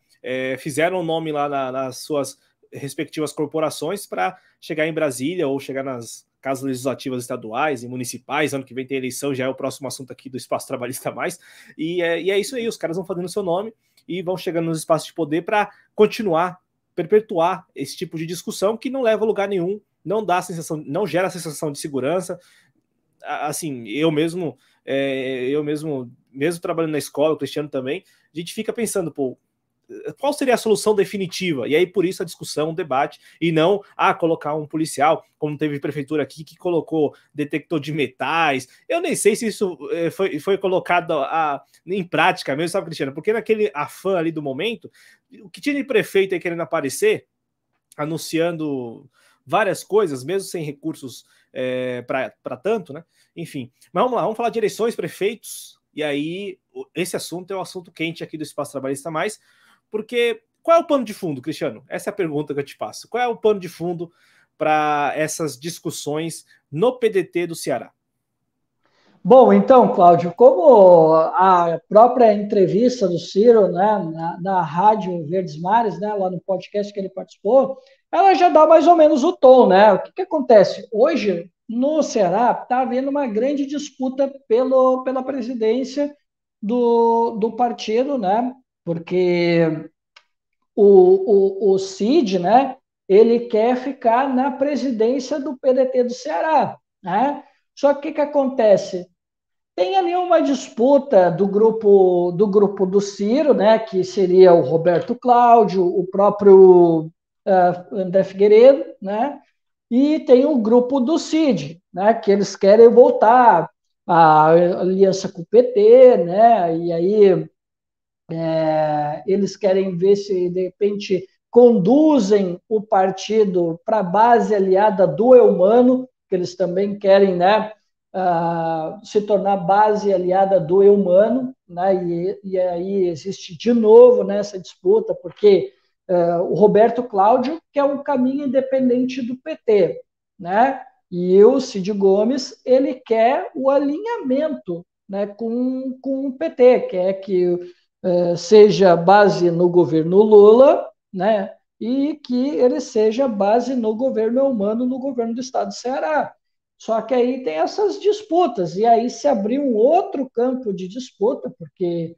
Fizeram o nome lá nas suas respectivas corporações para chegar em Brasília ou chegar nas casas legislativas estaduais e municipais. Ano que vem tem eleição, já é o próximo assunto aqui do Espaço Trabalhista Mais. E é isso aí, os caras vão fazendo o seu nome e vão chegando nos espaços de poder para continuar, perpetuar esse tipo de discussão que não leva a lugar nenhum, não dá sensação, não gera a sensação de segurança. Assim, eu mesmo, mesmo trabalhando na escola, o Cristiano também, a gente fica pensando, pô, qual seria a solução definitiva? E aí, por isso, a discussão, o debate, e não colocar um policial, como teve prefeitura aqui, que colocou detector de metais. Eu nem sei se isso foi colocado em prática mesmo, sabe, Cristiano? Porque naquele afã ali do momento, o que tinha de prefeito aí querendo aparecer, anunciando várias coisas, mesmo sem recursos para tanto, né? Enfim, mas vamos lá, vamos falar de eleições, prefeitos, e aí esse assunto é um assunto quente aqui do Espaço Trabalhista Mais, porque qual é o pano de fundo, Cristiano? Essa é a pergunta que eu te passo. Qual é o pano de fundo para essas discussões no PDT do Ceará? Bom, então, Cláudio, como a própria entrevista do Ciro, né, na Rádio Verdes Mares, né, lá no podcast que ele participou, ela já dá mais ou menos o tom, né? O que acontece? Hoje, no Ceará, está havendo uma grande disputa pela presidência do partido, né? Porque o Cid, né, ele quer ficar na presidência do PDT do Ceará, né? Só que o que acontece? Tem ali uma disputa do grupo do Ciro, né, que seria o Roberto Cláudio, o próprio André Figueiredo, né, e tem o grupo do Cid, né, que eles querem voltar à aliança com o PT, né, e aí eles querem ver se, de repente, conduzem o partido para a base aliada do Eumano, que eles também querem, né, se tornar base aliada do Eumano, né, e aí existe de novo nessa disputa, porque o Roberto Cláudio quer um caminho independente do PT, né, e o Cid Gomes ele quer o alinhamento, né, com o PT, quer que seja base no governo Lula, né, e que ele seja base no governo Eumano, no governo do estado do Ceará. Só que aí tem essas disputas, e aí se abriu um outro campo de disputa, porque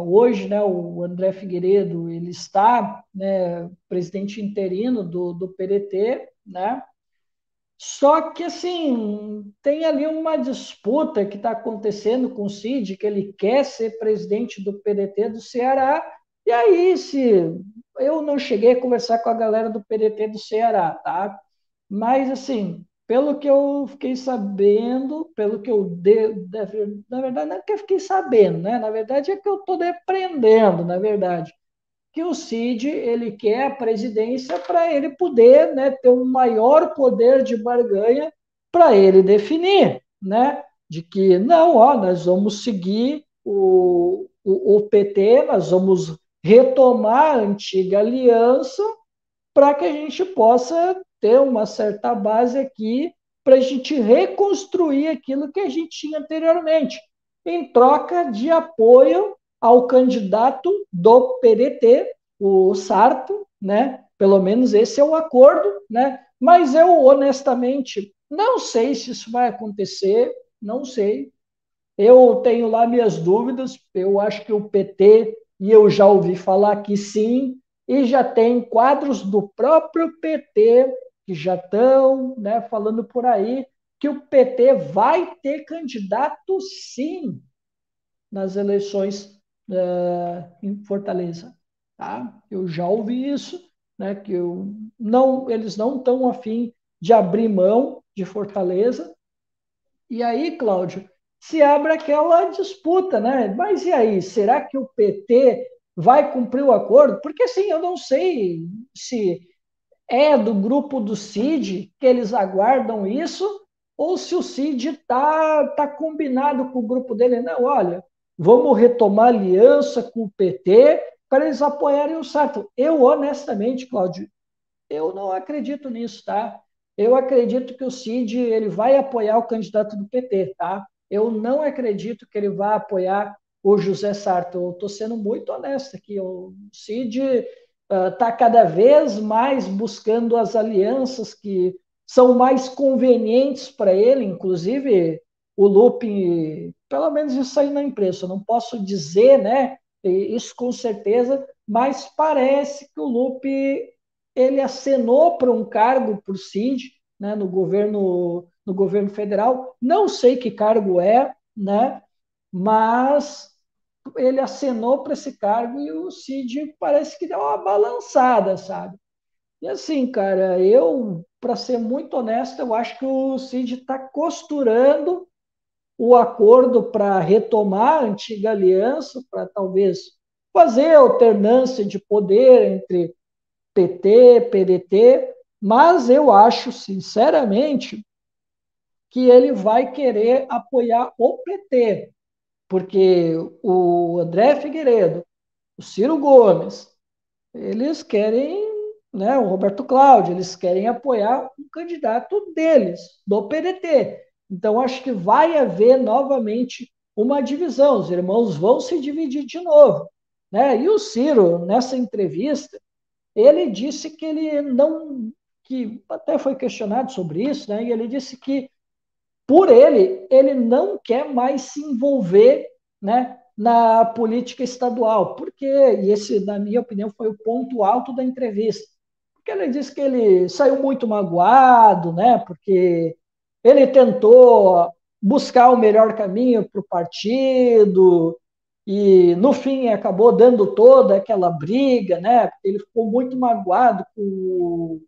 hoje, né, o André Figueiredo ele está, né, presidente interino do PDT, né, só que, assim, tem ali uma disputa que está acontecendo com o Cid, que ele quer ser presidente do PDT do Ceará, e aí, se eu não cheguei a conversar com a galera do PDT do Ceará, tá? Mas, assim, pelo que eu fiquei sabendo, pelo que na verdade, não é que eu fiquei sabendo, né? Na verdade, é que eu estou depreendendo, na verdade que o Cid ele quer a presidência para ele poder, né, ter um maior poder de barganha para ele definir, né, de que não, ó, nós vamos seguir o PT, nós vamos retomar a antiga aliança para que a gente possa ter uma certa base aqui para a gente reconstruir aquilo que a gente tinha anteriormente, em troca de apoio ao candidato do PDT, o Sarto, né? Pelo menos esse é o acordo, né? Mas eu honestamente não sei se isso vai acontecer, não sei. Eu tenho lá minhas dúvidas, eu acho que o PT, e eu já ouvi falar que sim, e já tem quadros do próprio PT que já estão, né, falando por aí que o PT vai ter candidato, sim, nas eleições em Fortaleza. Tá? Eu já ouvi isso, né, que eles não estão a fim de abrir mão de Fortaleza. E aí, Cláudio, se abre aquela disputa, né? Mas e aí, será que o PT vai cumprir o acordo? Porque assim, eu não sei se é do grupo do Cid que eles aguardam isso, ou se o Cid tá combinado com o grupo dele. Não, olha, vamos retomar aliança com o PT para eles apoiarem o Sarto. Eu, honestamente, Cláudio, eu não acredito nisso, tá? Eu acredito que o Cid ele vai apoiar o candidato do PT, tá? Eu não acredito que ele vai apoiar o José Sarto. Eu estou sendo muito honesto aqui. O Cid está cada vez mais buscando as alianças que são mais convenientes para ele, inclusive o Lupe, pelo menos isso aí na imprensa, eu não posso dizer, né, isso com certeza, mas parece que o Lupe ele acenou para um cargo por Cid, né, no governo federal. Não sei que cargo é, né, mas ele acenou para esse cargo e o Cid parece que deu uma balançada, sabe? E assim, cara, para ser muito honesto, eu acho que o Cid está costurando o acordo para retomar a antiga aliança, para talvez fazer alternância de poder entre PT, PDT, mas eu acho, sinceramente, que ele vai querer apoiar o PT, porque o André Figueiredo, o Ciro Gomes, eles querem, né, o Roberto Cláudio, eles querem apoiar um candidato deles, do PDT. Então, acho que vai haver novamente uma divisão, os irmãos vão se dividir de novo. Né? E o Ciro, nessa entrevista, ele disse que ele não, que até foi questionado sobre isso, né? E ele disse que por ele não quer mais se envolver, né, na política estadual, porque e esse, na minha opinião, foi o ponto alto da entrevista, porque ele disse que ele saiu muito magoado, né? Porque ele tentou buscar o melhor caminho para o partido, e no fim acabou dando toda aquela briga, né? Porque ele ficou muito magoado com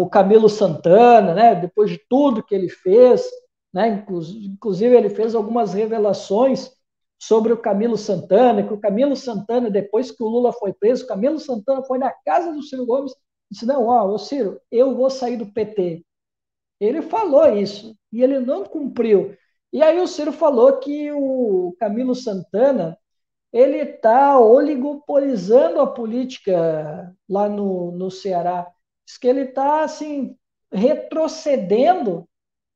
o Camilo Santana, né? Depois de tudo que ele fez, né? Inclusive ele fez algumas revelações sobre o Camilo Santana, que o Camilo Santana, depois que o Lula foi preso, o Camilo Santana foi na casa do Ciro Gomes e disse, não, ó, Ciro, eu vou sair do PT. Ele falou isso e ele não cumpriu. E aí o Ciro falou que o Camilo Santana ele está oligopolizando a política lá no Ceará. Diz que ele está assim retrocedendo,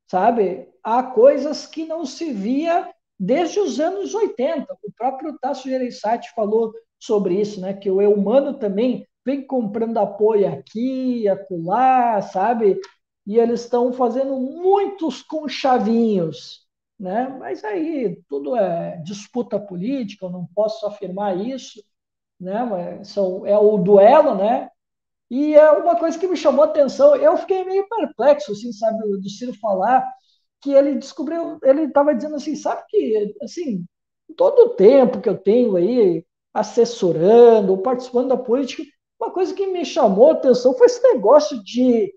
sabe, a coisas que não se via desde os anos 80. O próprio Tasso Gereissati falou sobre isso, né? Que o Eumano também vem comprando apoio aqui, acolá, sabe? E eles estão fazendo muitos conchavinhos, né? Mas aí tudo é disputa política, eu não posso afirmar isso, né? Mas é o duelo, né? E é uma coisa que me chamou a atenção, eu fiquei meio perplexo, assim, sabe, do Ciro falar que ele descobriu, ele estava dizendo assim, sabe que, assim, todo o tempo que eu tenho aí assessorando, participando da política, uma coisa que me chamou a atenção foi esse negócio de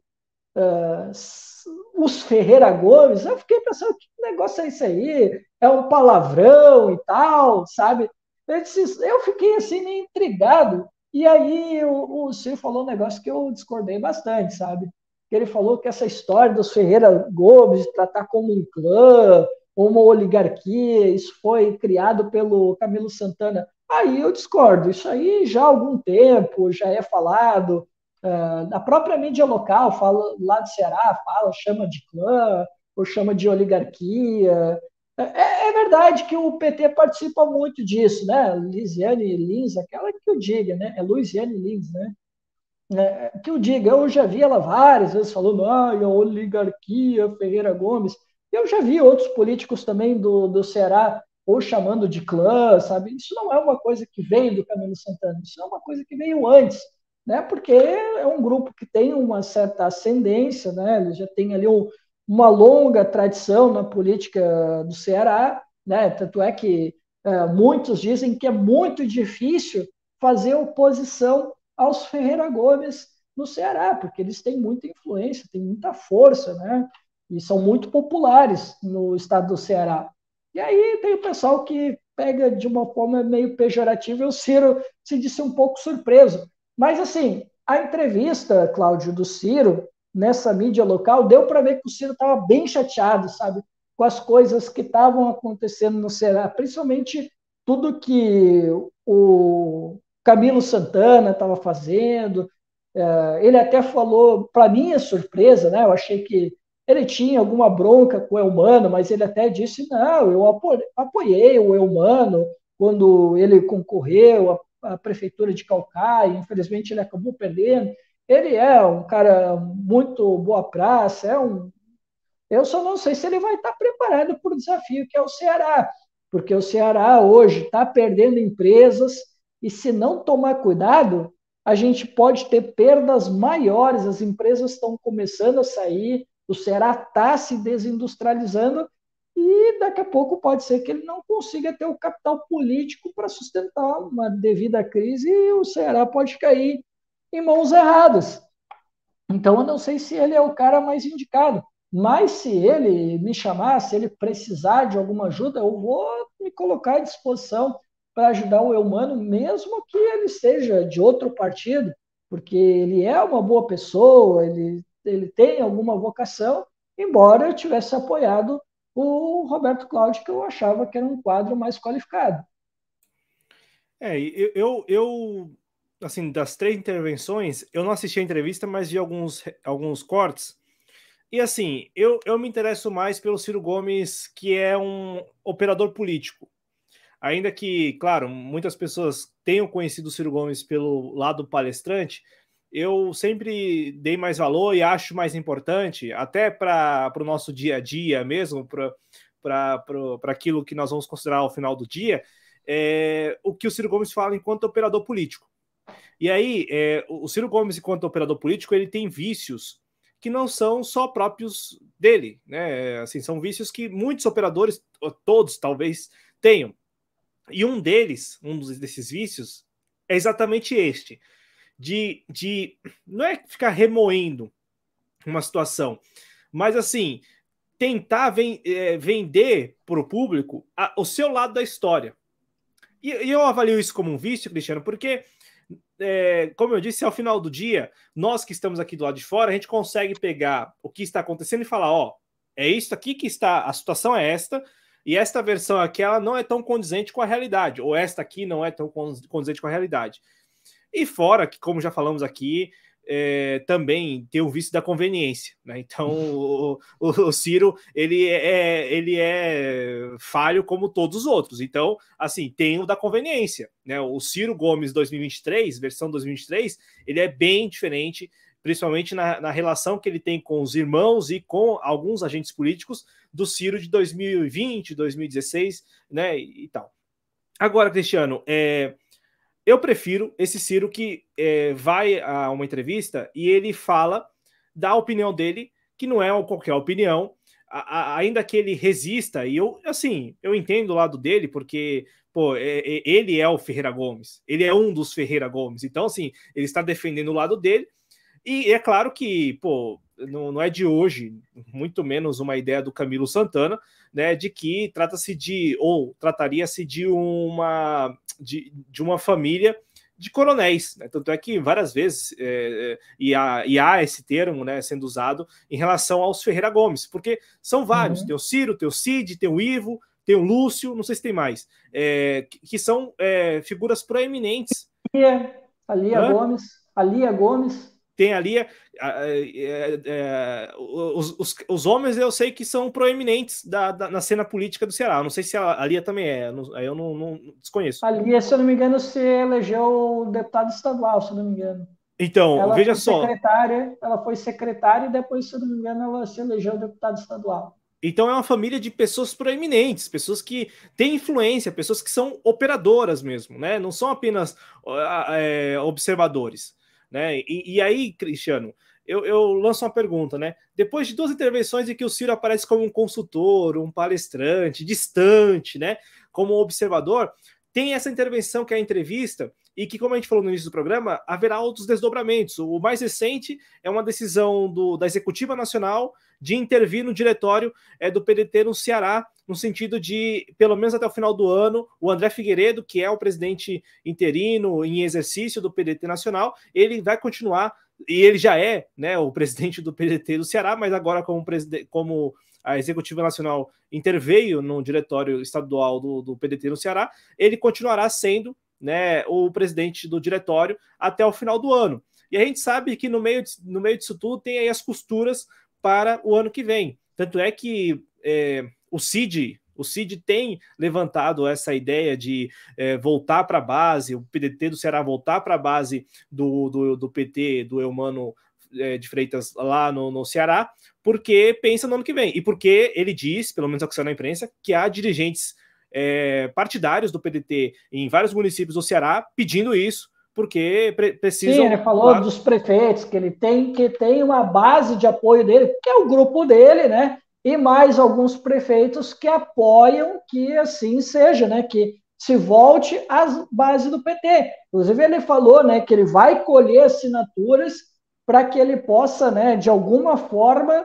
os Ferreira Gomes. Eu fiquei pensando, que negócio é isso aí? É um palavrão e tal, sabe? Eu fiquei assim meio intrigado. E aí o Ciro falou um negócio que eu discordei bastante, sabe? Que ele falou que essa história dos Ferreira Gomes de tratar como um clã, uma oligarquia, isso foi criado pelo Camilo Santana. Aí eu discordo. Isso aí já há algum tempo já é falado. A própria mídia local fala, lá do Ceará fala, chama de clã, ou chama de oligarquia. É verdade que o PT participa muito disso, né? Lisiane Lins, aquela que eu diga, né? É Luiziane Lins, né? Que eu diga, eu já vi ela várias vezes falando, a oligarquia, Ferreira Gomes. Eu já vi outros políticos também do Ceará ou chamando de clã, sabe? Isso não é uma coisa que veio do Camilo Santana, isso é uma coisa que veio antes. né? Porque é um grupo que tem uma certa ascendência, né? Ele já tem ali uma longa tradição na política do Ceará, né? Tanto é que muitos dizem que é muito difícil fazer oposição aos Ferreira Gomes no Ceará, porque eles têm muita influência, têm muita força, né? E são muito populares no estado do Ceará. E aí tem o pessoal que pega de uma forma meio pejorativa, e o Ciro se disse um pouco surpreso. Mas, assim, a entrevista, Cláudio, do Ciro, nessa mídia local, deu para ver que o Ciro estava bem chateado, sabe, com as coisas que estavam acontecendo no Ceará, principalmente tudo que o Camilo Santana estava fazendo. Ele até falou, para minha surpresa, né, eu achei que ele tinha alguma bronca com o Eumano, mas ele até disse, não, eu apoiei o Eumano quando ele concorreu à prefeitura de Caucaia, infelizmente ele acabou perdendo. Ele é um cara muito boa praça, eu só não sei se ele vai estar preparado para o desafio que é o Ceará, porque o Ceará hoje está perdendo empresas e se não tomar cuidado, a gente pode ter perdas maiores. As empresas estão começando a sair, o Ceará está se desindustrializando e daqui a pouco pode ser que ele não consiga ter o capital político para sustentar uma devida crise e o Ceará pode cair em mãos erradas. Então, eu não sei se ele é o cara mais indicado. Mas se ele me chamar, se ele precisar de alguma ajuda, eu vou me colocar à disposição para ajudar o Eumano, mesmo que ele seja de outro partido, porque ele é uma boa pessoa, ele tem alguma vocação, embora eu tivesse apoiado o Roberto Cláudio, que eu achava que era um quadro mais qualificado. Assim, das 3 intervenções, eu não assisti a entrevista, mas vi alguns cortes. E assim, eu me interesso mais pelo Ciro Gomes, que é um operador político. Ainda que, claro, muitas pessoas tenham conhecido o Ciro Gomes pelo lado palestrante, eu sempre dei mais valor e acho mais importante, até para o nosso dia a dia mesmo, para aquilo que nós vamos considerar ao final do dia, o que o Ciro Gomes fala enquanto operador político. E aí, o Ciro Gomes, enquanto operador político, ele tem vícios que não são só próprios dele, né? Assim, são vícios que muitos operadores, todos talvez, tenham. E desses vícios, é exatamente este: de não é ficar remoendo uma situação, mas assim, tentar vender para o público o seu lado da história. E eu avalio isso como um vício, Cristiano, porque como eu disse, ao final do dia, nós que estamos aqui do lado de fora, a gente consegue pegar o que está acontecendo e falar, ó, é isso aqui que está, a situação é esta, e esta versão aqui, ela não é tão condizente com a realidade, ou esta aqui não é tão condizente com a realidade. E fora que, como já falamos aqui, também tem o vício da conveniência, né? Então o Ciro ele é falho como todos os outros. Então, assim, tem o da conveniência, né? O Ciro Gomes 2023, versão 2023, ele é bem diferente, principalmente na relação que ele tem com os irmãos e com alguns agentes políticos do Ciro de 2020, 2016, né? E tal. Agora, Cristiano, eu prefiro esse Ciro que vai a uma entrevista e ele fala da opinião dele, que não é qualquer opinião, ainda que ele resista, e eu entendo o lado dele, porque pô, ele é o Ferreira Gomes, ele é um dos Ferreira Gomes, então assim, ele está defendendo o lado dele, e é claro que, pô, não é de hoje, muito menos uma ideia do Camilo Santana, né, de que trataria-se de uma família de coronéis, né? Tanto é que várias vezes há esse termo, né, sendo usado em relação aos Ferreira Gomes, porque são vários, tem o Ciro, tem o Cid, tem o Ivo, tem o Lúcio, não sei se tem mais, que são figuras proeminentes. Alia Gomes, Alia Gomes. Tem ali os homens, eu sei que são proeminentes na cena política do Ceará. Eu não sei se a Lia também é, eu não desconheço. A Lia, se eu não me engano, se elegeu deputado estadual, se eu não me engano. Então, veja só. Ela foi secretária e depois, se eu não me engano, ela se elegeu deputado estadual. Então é uma família de pessoas proeminentes, pessoas que têm influência, pessoas que são operadoras mesmo, né? Não são apenas observadores. né? E aí, Cristiano, eu lanço uma pergunta, né? Depois de 2 intervenções em que o Ciro aparece como um consultor, um palestrante, distante, né? Como um observador, tem essa intervenção que é a entrevista, e que, como a gente falou no início do programa, haverá outros desdobramentos. O mais recente é uma decisão da Executiva Nacional de intervir no diretório do PDT no Ceará, no sentido de, pelo menos até o final do ano, o André Figueiredo, que é o presidente interino em exercício do PDT Nacional, ele vai continuar, e ele já é, né, o presidente do PDT do Ceará, mas agora como a Executiva Nacional interveio no diretório estadual do PDT no Ceará, ele continuará sendo, né, o presidente do diretório até o final do ano. E a gente sabe que no meio disso tudo tem aí as costuras para o ano que vem. Tanto é que o Cid tem levantado essa ideia de voltar para a base, o PDT do Ceará voltar para a base do PT, do Eumano de Freitas lá no Ceará, porque pensa no ano que vem. E porque ele diz, pelo menos é o que saiu na imprensa, que há dirigentes partidários do PDT em vários municípios do Ceará pedindo isso, porque precisam... Sim, ele falou dos prefeitos, que ele tem uma base de apoio dele, que é o grupo dele, né? E mais alguns prefeitos que apoiam que assim seja, né? Que se volte à base do PT. Inclusive, ele falou, né, que ele vai colher assinaturas para que ele possa, né, de alguma forma,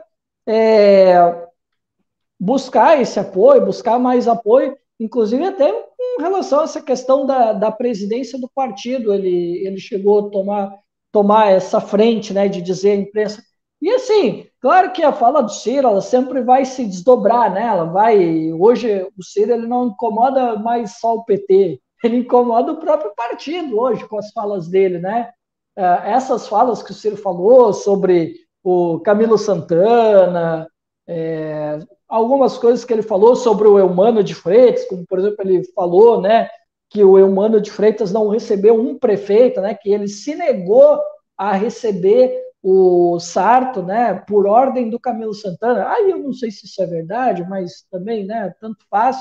buscar esse apoio, buscar mais apoio, inclusive até em relação a essa questão da presidência do partido, ele chegou a tomar essa frente, né, de dizer à imprensa. E assim, claro que a fala do Ciro, ela sempre vai se desdobrar, né? Hoje o Ciro ele não incomoda mais só o PT, ele incomoda o próprio partido hoje com as falas dele, né? Essas falas que o Ciro falou sobre o Camilo Santana, algumas coisas que ele falou sobre o Eumano de Freitas, como, por exemplo, ele falou, né, que o Eumano de Freitas não recebeu um prefeito, né, que ele se negou a receber o Sarto, né, por ordem do Camilo Santana. Aí eu não sei se isso é verdade, mas também, né, tanto faz.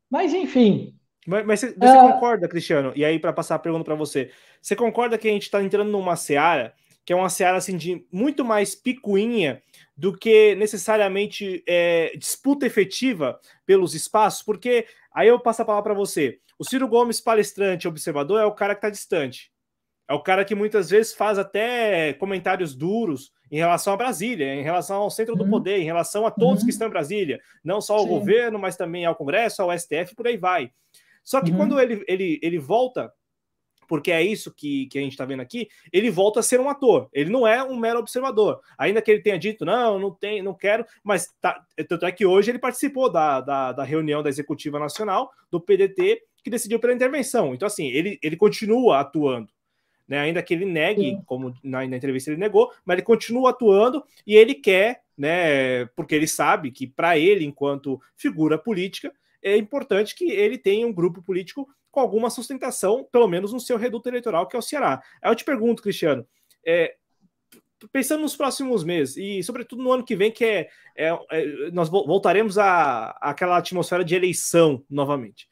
Mas, enfim. Mas você concorda, Cristiano? E aí, para passar a pergunta para você, você concorda que a gente está entrando numa seara, que é uma seara assim, de muito mais picuinha do que necessariamente disputa efetiva pelos espaços? Porque aí eu passo a palavra para você. O Ciro Gomes, palestrante, observador, é o cara que está distante. É o cara que muitas vezes faz até comentários duros em relação a Brasília, em relação ao centro do poder, em relação a todos que estão em Brasília, não só ao governo, mas também ao Congresso, ao STF, por aí vai. Só que quando ele volta, porque é isso que a gente está vendo aqui, ele volta a ser um ator. Ele não é um mero observador. Ainda que ele tenha dito, não quero, mas tanto é que hoje ele participou da reunião da Executiva Nacional do PDT, que decidiu pela intervenção. Então, assim, ele continua atuando. Né, ainda que ele negue, como na entrevista ele negou, mas ele continua atuando e ele quer, né, porque ele sabe que para ele, enquanto figura política, é importante que ele tenha um grupo político com alguma sustentação, pelo menos no seu reduto eleitoral, que é o Ceará. Aí eu te pergunto, Cristiano, pensando nos próximos meses, e sobretudo no ano que vem, que nós voltaremos àquela atmosfera de eleição novamente.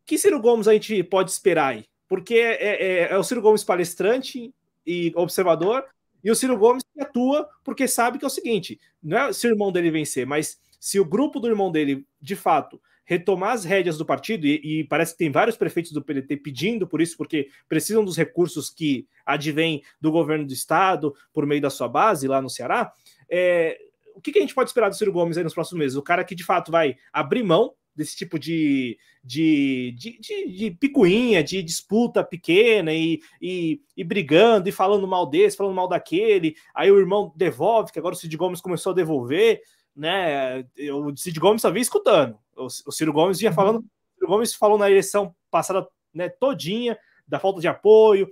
Que Ciro Gomes a gente pode esperar aí? Porque é o Ciro Gomes palestrante e observador, e o Ciro Gomes que atua porque sabe que é o seguinte, não é se o irmão dele vencer, mas se o grupo do irmão dele, de fato, retomar as rédeas do partido, e parece que tem vários prefeitos do PDT pedindo por isso, porque precisam dos recursos que advêm do governo do estado, por meio da sua base lá no Ceará, o que a gente pode esperar do Ciro Gomes aí nos próximos meses? O cara que, de fato, vai abrir mão desse tipo de picuinha, de disputa pequena e brigando e falando mal desse, falando mal daquele, aí o irmão devolve, que agora o Cid Gomes começou a devolver, né? O Cid Gomes só vinha escutando, o Ciro Gomes vinha falando, o Ciro Gomes falou na eleição passada, né, todinha, da falta de apoio,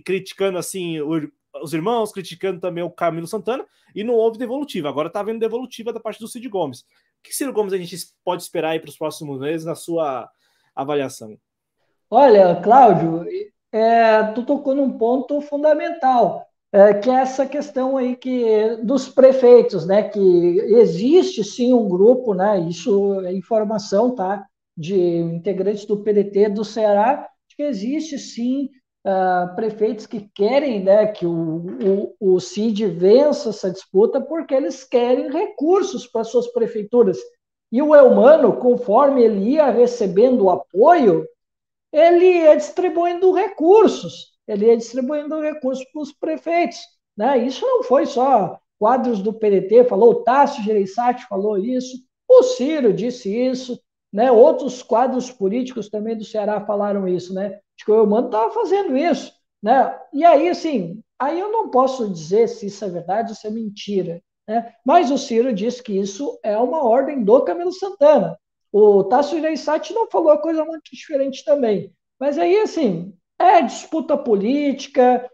criticando assim os irmãos, criticando também o Camilo Santana, e não houve devolutiva. Agora está havendo devolutiva da parte do Cid Gomes. O que Ciro Gomes a gente pode esperar aí para os próximos meses, na sua avaliação? Olha, Cláudio, tu tocou num ponto fundamental, que é essa questão aí dos prefeitos, né? Que existe sim um grupo, né? Isso é informação, tá? De integrantes do PDT do Ceará, que existe sim prefeitos que querem, né, que o Cid vença essa disputa porque eles querem recursos para suas prefeituras. E o Eumano, conforme ele ia recebendo apoio, ele ia distribuindo recursos, para os prefeitos. Né? Isso não foi só quadros do PDT, falou o Tássio Gereissati falou isso, o Ciro disse isso, né? Outros quadros políticos também do Ceará falaram isso, né? Acho que o Eumano estava fazendo isso. Né? E aí, assim, aí eu não posso dizer se isso é verdade ou se é mentira. Né? Mas o Ciro disse que isso é uma ordem do Camilo Santana. O Tasso Gereissati não falou coisa muito diferente também. Mas aí, assim, é disputa política,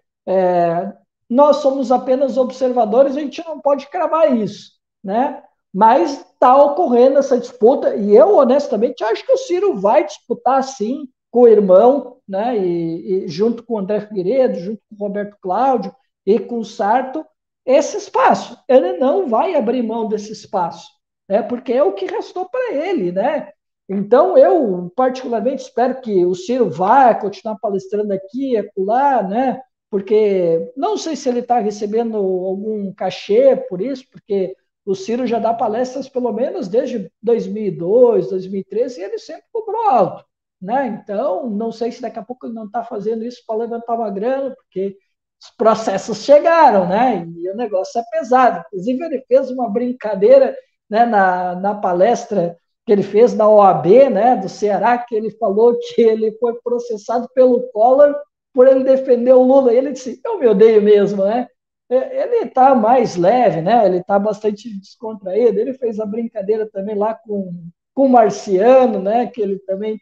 nós somos apenas observadores, a gente não pode cravar isso, né? Mas está ocorrendo essa disputa, e eu, honestamente, acho que o Ciro vai disputar, sim, com o irmão, né? E junto com o André Figueiredo, junto com o Roberto Cláudio e com o Sarto, esse espaço. Ele não vai abrir mão desse espaço, né? Porque é o que restou para ele, né? Então, eu particularmente espero que o Ciro vá continuar palestrando aqui e acolá, né? Porque não sei se ele está recebendo algum cachê por isso, porque o Ciro já dá palestras pelo menos desde 2002, 2013, e ele sempre cobrou alto, né? Então, não sei se daqui a pouco ele não está fazendo isso para levantar uma grana, porque os processos chegaram, né? E o negócio é pesado. Inclusive, ele fez uma brincadeira, né, na palestra que ele fez na OAB, né, do Ceará, que ele falou que ele foi processado pelo Collor por ele defender o Lula. E ele disse, eu me odeio mesmo, né? Ele está mais leve, né? Ele está bastante descontraído. Ele fez a brincadeira também lá com o Marciano, né? Que ele também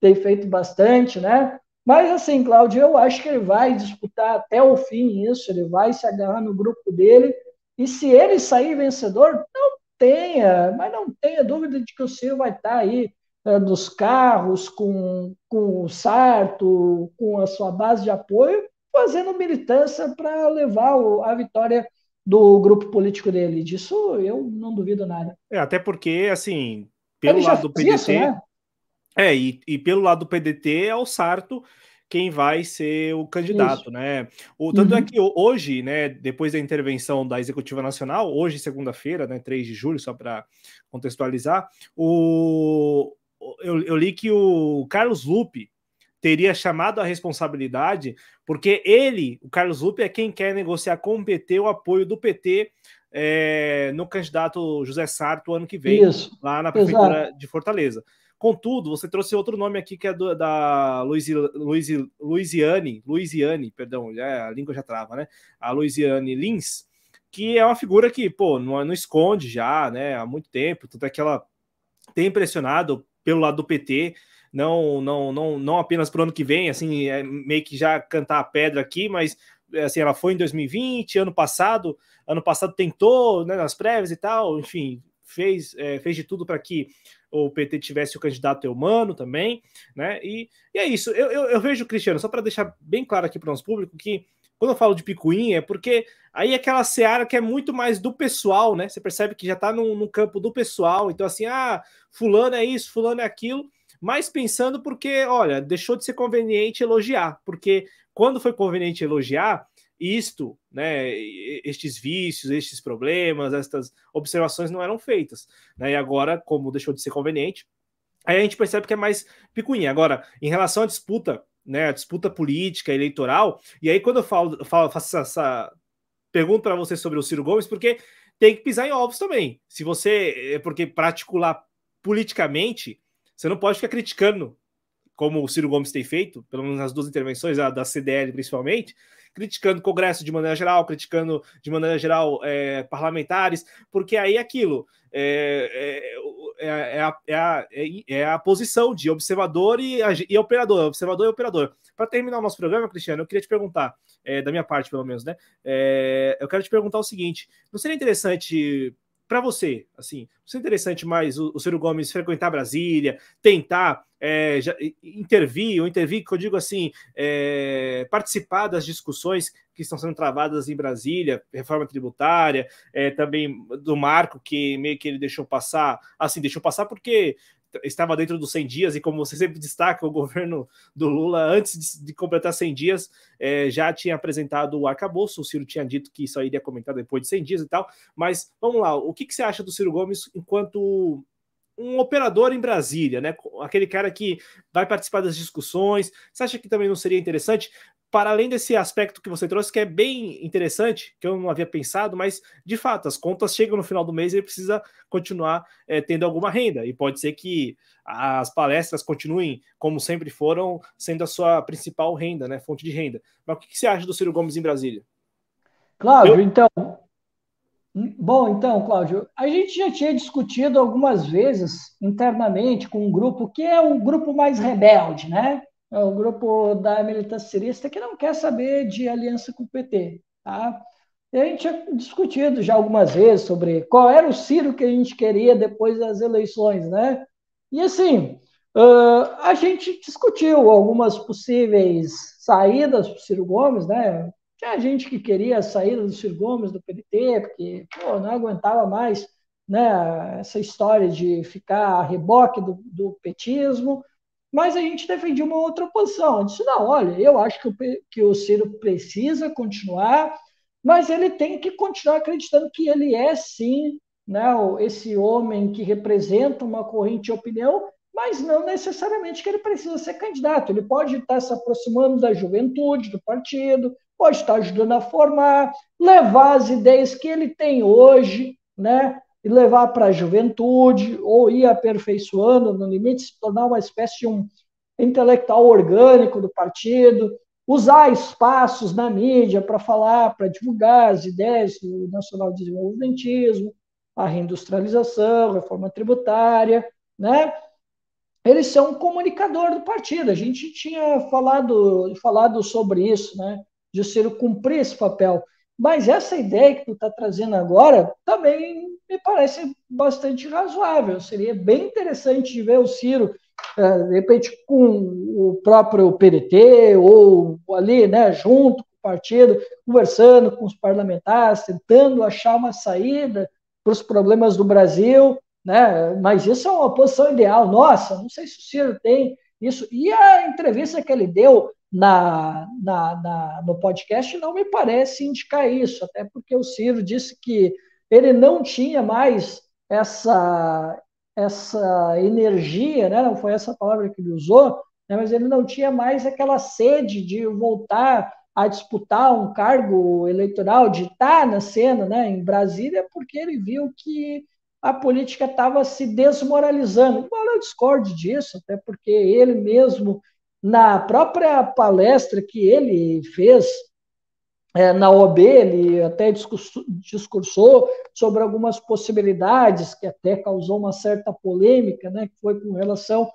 tem feito bastante, né? Mas assim, Cláudio, eu acho que ele vai disputar até o fim isso, ele vai se agarrar no grupo dele, e se ele sair vencedor, mas não tenha dúvida de que o Ciro vai estar aí nos carros, com o Sarto, com a sua base de apoio, fazendo militância para levar a vitória do grupo político dele. Disso eu não duvido nada. Até porque, assim, pelo Ele já lado do fez isso, PDT, né? e pelo lado do PDT é o Sarto quem vai ser o Isso. candidato, né? Tanto é Uhum. que hoje, né, depois da intervenção da Executiva Nacional, hoje, segunda-feira, né, 3 de julho, só para contextualizar, eu li que o Carlos Lupe teria chamado a responsabilidade, porque ele, o Carlos Lupe, é quem quer negociar com o PT o apoio do PT no candidato José Sarto ano que vem, Isso. lá na Exato. Prefeitura de Fortaleza. Contudo, você trouxe outro nome aqui que é da Luiziane, perdão, a língua já trava, né? A Luiziane Lins, que é uma figura que, pô, não esconde já, né, há muito tempo, tanto é que ela tem impressionado pelo lado do PT, não apenas para o ano que vem, assim, meio que já cantar a pedra aqui, mas assim, ela foi em 2020, ano passado tentou, né, nas prévias e tal, enfim, fez de tudo para que o PT tivesse o candidato Eumano também, né? E é isso. Eu vejo, Cristiano, só para deixar bem claro aqui para o nosso público, que quando eu falo de picuinha é porque aí é aquela seara que é muito mais do pessoal, né? Você percebe que já está no campo do pessoal, então assim, fulano é isso, fulano é aquilo, mas pensando porque, olha, deixou de ser conveniente elogiar, porque quando foi conveniente elogiar, isto, né, estes vícios, estes problemas, estas observações não eram feitas, né? E agora, como deixou de ser conveniente, aí a gente percebe que é mais picuinha. Agora, em relação à disputa, né, a disputa política, eleitoral, e aí quando eu faço essa pergunta para você sobre o Ciro Gomes, porque tem que pisar em ovos também. Se você, porque para articular politicamente, você não pode ficar criticando como o Ciro Gomes tem feito, pelo menos nas duas intervenções, a da CDL principalmente, criticando o Congresso de maneira geral, criticando de maneira geral parlamentares, porque aí aquilo é a posição de observador e operador, observador e operador. Para terminar o nosso programa, Cristiano, eu queria te perguntar, da minha parte pelo menos, né? Eu quero te perguntar o seguinte: não seria interessante para você, assim, não seria interessante mais o Ciro Gomes frequentar Brasília, tentar intervir, que eu digo assim, participar das discussões que estão sendo travadas em Brasília, reforma tributária, também do marco que meio que ele deixou passar, assim, deixou passar porque estava dentro dos 100 dias, e como você sempre destaca, o governo do Lula, antes de completar 100 dias, já tinha apresentado o arcabouço. O Ciro tinha dito que isso iria comentar depois de 100 dias e tal, mas vamos lá, o que você acha do Ciro Gomes enquanto um operador em Brasília, né? Aquele cara que vai participar das discussões? Você acha que também não seria interessante, para além desse aspecto que você trouxe, que é bem interessante, que eu não havia pensado, mas de fato, as contas chegam no final do mês e ele precisa continuar tendo alguma renda, e pode ser que as palestras continuem, como sempre foram, sendo a sua principal renda, né? Fonte de renda. Mas o que você acha do Ciro Gomes em Brasília? Cláudio, então, bom, então, Cláudio, a gente já tinha discutido algumas vezes internamente com um grupo que é o grupo mais rebelde, né? É o grupo da militância cirista que não quer saber de aliança com o PT, tá? E a gente tinha discutido já algumas vezes sobre qual era o Ciro que a gente queria depois das eleições, né? E assim, a gente discutiu algumas possíveis saídas para o Ciro Gomes, né? Tinha gente que queria a saída do Ciro Gomes do PDT, porque pô, não aguentava mais, né, essa história de ficar a reboque do petismo, mas a gente defendia uma outra posição. A gente disse, não, olha, eu acho que o Ciro precisa continuar, mas ele tem que continuar acreditando que ele é, sim, né, esse homem que representa uma corrente de opinião, mas não necessariamente que ele precisa ser candidato. Ele pode estar se aproximando da juventude, do partido, pode estar ajudando a formar, levar as ideias que ele tem hoje, né, e levar para a juventude, ou ir aperfeiçoando, no limite, se tornar uma espécie de um intelectual orgânico do partido, usar espaços na mídia para falar, para divulgar as ideias do nacional desenvolvimentismo, a reindustrialização, reforma tributária, né? Ele ser um comunicador do partido. A gente tinha falado sobre isso, né? De o Ciro cumprir esse papel. Mas essa ideia que tu está trazendo agora também me parece bastante razoável. Seria bem interessante de ver o Ciro, de repente, com o próprio PDT ou ali, né, junto com o partido, conversando com os parlamentares, tentando achar uma saída para os problemas do Brasil, né? Mas isso é uma posição ideal. Nossa, não sei se o Ciro tem isso. E a entrevista que ele deu no podcast não me parece indicar isso, até porque o Ciro disse que ele não tinha mais essa energia, né? Não foi essa palavra que ele usou, né? Mas ele não tinha mais aquela sede de voltar a disputar um cargo eleitoral, de estar na cena, né, em Brasília, porque ele viu que a política estava se desmoralizando. Embora eu discorde disso, até porque ele mesmo, na própria palestra que ele fez na OAB, ele até discursou sobre algumas possibilidades, que até causou uma certa polêmica, né, que foi com relação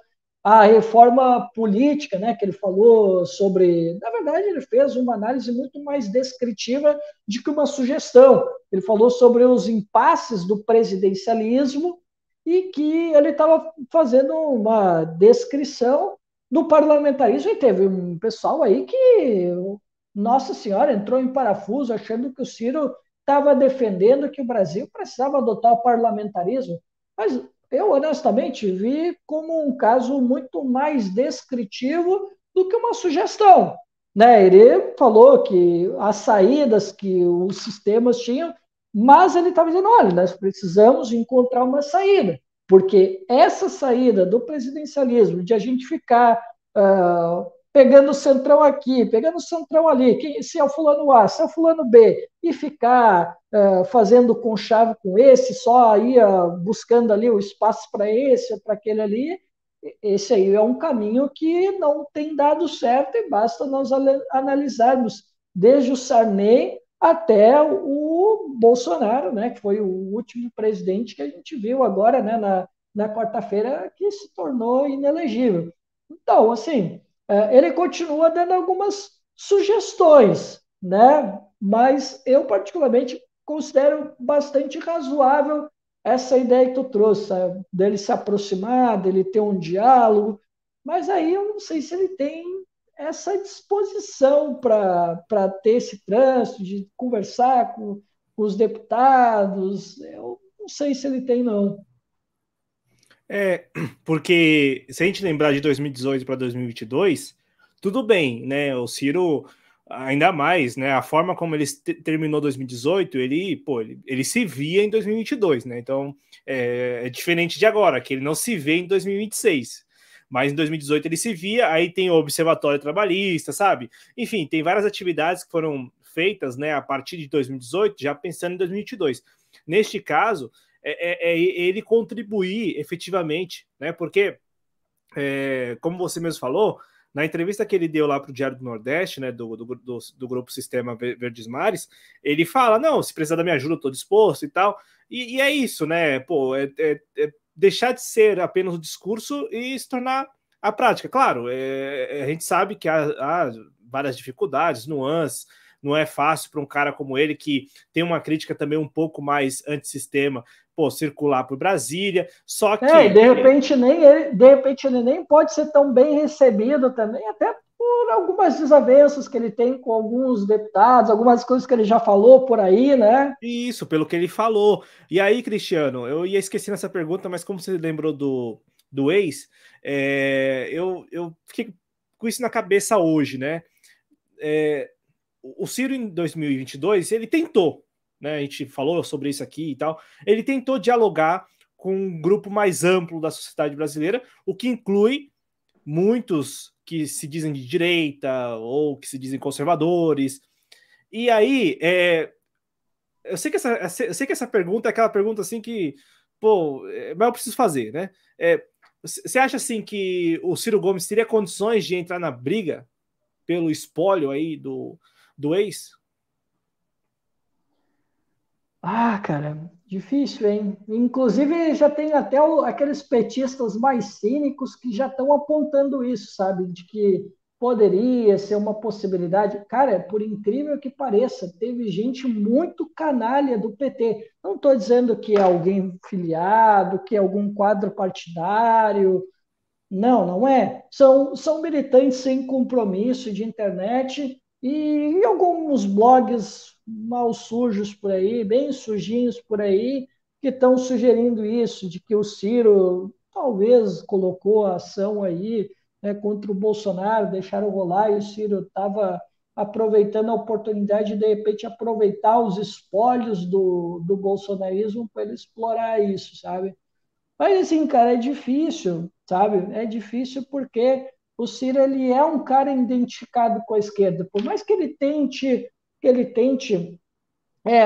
à reforma política, né, que ele falou sobre... Na verdade, ele fez uma análise muito mais descritiva de que uma sugestão. Ele falou sobre os impasses do presidencialismo e que ele estava fazendo uma descrição do parlamentarismo, e teve um pessoal aí que, nossa senhora, entrou em parafuso achando que o Ciro estava defendendo que o Brasil precisava adotar o parlamentarismo. Mas eu, honestamente, vi como um caso muito mais descritivo do que uma sugestão. Né? Ele falou que as saídas que os sistemas tinham, mas ele estava dizendo, olha, nós precisamos encontrar uma saída, porque essa saída do presidencialismo, de a gente ficar pegando o centrão aqui, pegando o centrão ali, se é o fulano A, se é o fulano B, e ficar fazendo conchave com esse, só ia buscando ali o espaço para esse ou para aquele ali, esse aí é um caminho que não tem dado certo, e basta nós analisarmos desde o Sarney até o Bolsonaro, né, que foi o último presidente que a gente viu agora, né, na quarta-feira, que se tornou inelegível. Então, assim, ele continua dando algumas sugestões, né? Mas eu, particularmente, considero bastante razoável essa ideia que tu trouxe, sabe? Dele se aproximar, dele ter um diálogo, mas aí eu não sei se ele tem essa disposição para ter esse trânsito, de conversar com os deputados. Eu não sei se ele tem, não. Porque se a gente lembrar de 2018 para 2022, tudo bem, né? O Ciro, ainda mais, né? A forma como ele terminou 2018, ele se via em 2022, né? Então é diferente de agora, que ele não se vê em 2026. Mas em 2018 ele se via, aí tem o Observatório Trabalhista, sabe? Enfim, tem várias atividades que foram feitas, né, a partir de 2018, já pensando em 2022. Neste caso, ele contribuir efetivamente, né? Porque, como você mesmo falou, na entrevista que ele deu lá para o Diário do Nordeste, né, do Grupo Sistema Verdes Mares, ele fala: não, se precisar da minha ajuda, eu estou disposto e tal. E é isso, né? Pô, deixar de ser apenas o discurso e se tornar a prática. Claro, a gente sabe que há várias dificuldades, nuances. Não é fácil para um cara como ele, que tem uma crítica também um pouco mais antissistema, circular por Brasília. Só que. E de repente ele nem pode ser tão bem recebido também, até por algumas desavenças que ele tem com alguns deputados, algumas coisas que ele já falou por aí, né? Isso, pelo que ele falou. E aí, Cristiano, eu ia esquecer essa pergunta, mas como você lembrou do ex, eu fiquei com isso na cabeça hoje, né? O Ciro, em 2022, ele tentou, né? A gente falou sobre isso aqui e tal. Ele tentou dialogar com um grupo mais amplo da sociedade brasileira, o que inclui muitos que se dizem de direita ou que se dizem conservadores. E aí, eu sei que essa pergunta é aquela pergunta assim que, mas eu preciso fazer, né? Você acha assim que o Ciro Gomes teria condições de entrar na briga pelo espólio aí do ex? Ah, cara, difícil, hein? Inclusive, já tem até aqueles petistas mais cínicos que já estão apontando isso, sabe? De que poderia ser uma possibilidade. Cara, por incrível que pareça, teve gente muito canalha do PT. Não estou dizendo que é alguém filiado, que é algum quadro partidário. Não, não é. São militantes sem compromisso de internet e alguns blogs mal sujos por aí, bem sujinhos por aí, que estão sugerindo isso, de que o Ciro talvez colocou a ação aí, né, contra o Bolsonaro, deixaram rolar e o Ciro estava aproveitando a oportunidade de repente aproveitar os espólios do bolsonarismo para ele explorar isso, sabe? Mas assim, cara, é difícil, sabe? É difícil porque o Ciro ele é um cara identificado com a esquerda. Por mais que ele tente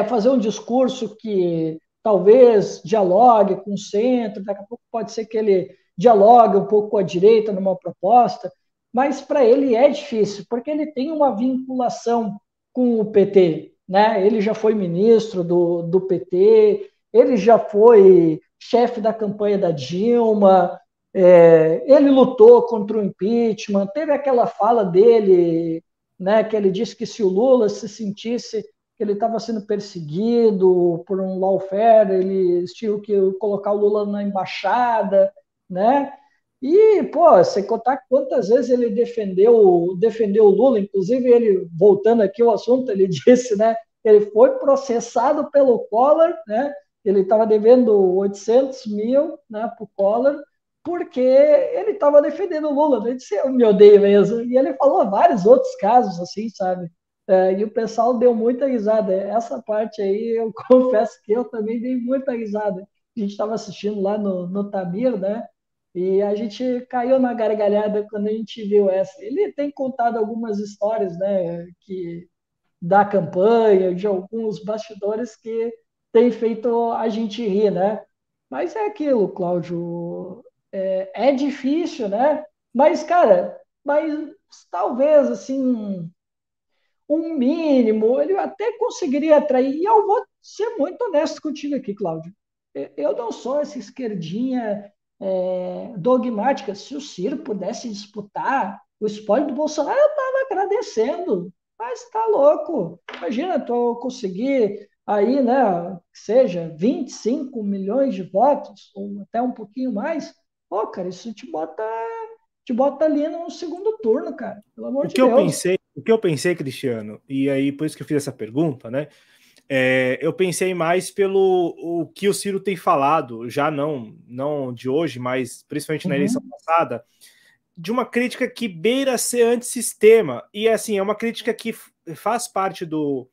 fazer um discurso que talvez dialogue com o centro, daqui a pouco pode ser que ele dialogue um pouco com a direita numa proposta, mas para ele é difícil, porque ele tem uma vinculação com o PT, né? Ele já foi ministro do PT, ele já foi chefe da campanha da Dilma, ele lutou contra o impeachment, teve aquela fala dele, né, que ele disse que se o Lula se sentisse que ele estava sendo perseguido por um lawfare, eles tinham que colocar o Lula na embaixada, né? E, pô, sem contar quantas vezes ele defendeu o Lula, inclusive ele, voltando aqui ao assunto, ele disse, né, ele foi processado pelo Collor, né? Ele estava devendo 800 mil, né, para o Collor, porque ele estava defendendo o Lula. Ele disse, eu me odeio mesmo. E ele falou vários outros casos, assim, sabe? E o pessoal deu muita risada. Essa parte aí, eu confesso que eu também dei muita risada. A gente estava assistindo lá no Tamir, né? E a gente caiu na gargalhada quando a gente viu essa. Ele tem contado algumas histórias, né? Da campanha, de alguns bastidores que tem feito a gente rir, né? Mas é aquilo, Cláudio. É difícil, né? Mas, cara, talvez, assim, um mínimo, ele até conseguiria atrair. E eu vou ser muito honesto contigo aqui, Cláudio. Eu não sou essa esquerdinha dogmática. Se o Ciro pudesse disputar o espólio do Bolsonaro, eu estava agradecendo. Mas tá louco. Imagina, tu conseguir aí, né, que seja 25 milhões de votos, ou até um pouquinho mais. Pô, cara, isso te bota ali no segundo turno, cara. Pelo amor de Deus. O que eu pensei, Cristiano, e aí por isso que eu fiz essa pergunta, né? Eu pensei mais pelo o que o Ciro tem falado, já não de hoje, mas principalmente na eleição passada, de uma crítica que beira ser antissistema. E assim, é uma crítica que faz parte do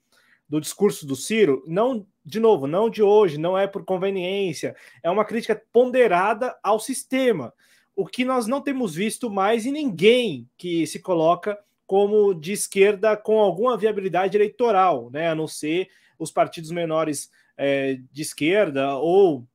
discurso do Ciro, não, de novo, não de hoje, não é por conveniência, é uma crítica ponderada ao sistema, o que nós não temos visto mais em ninguém que se coloca como de esquerda com alguma viabilidade eleitoral, né? A não ser os partidos menores de esquerda ou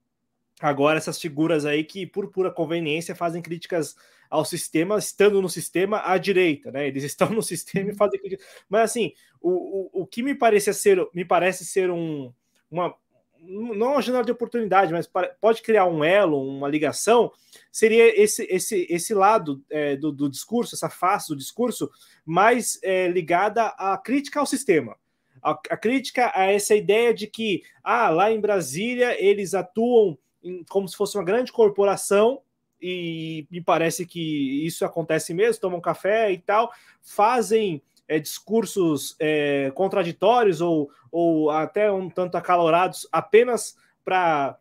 agora essas figuras aí que, por pura conveniência, fazem críticas ao sistema, estando no sistema à direita, né? Eles estão no sistema e fazem críticas. Mas assim, o que me parece ser uma não uma janela de oportunidade, mas pode criar um elo, uma ligação, seria esse lado do discurso, essa face do discurso, mais ligada à crítica ao sistema. A crítica a essa ideia de que lá em Brasília eles atuam como se fosse uma grande corporação, e me parece que isso acontece mesmo, tomam café e tal, fazem discursos contraditórios ou até um tanto acalorados apenas para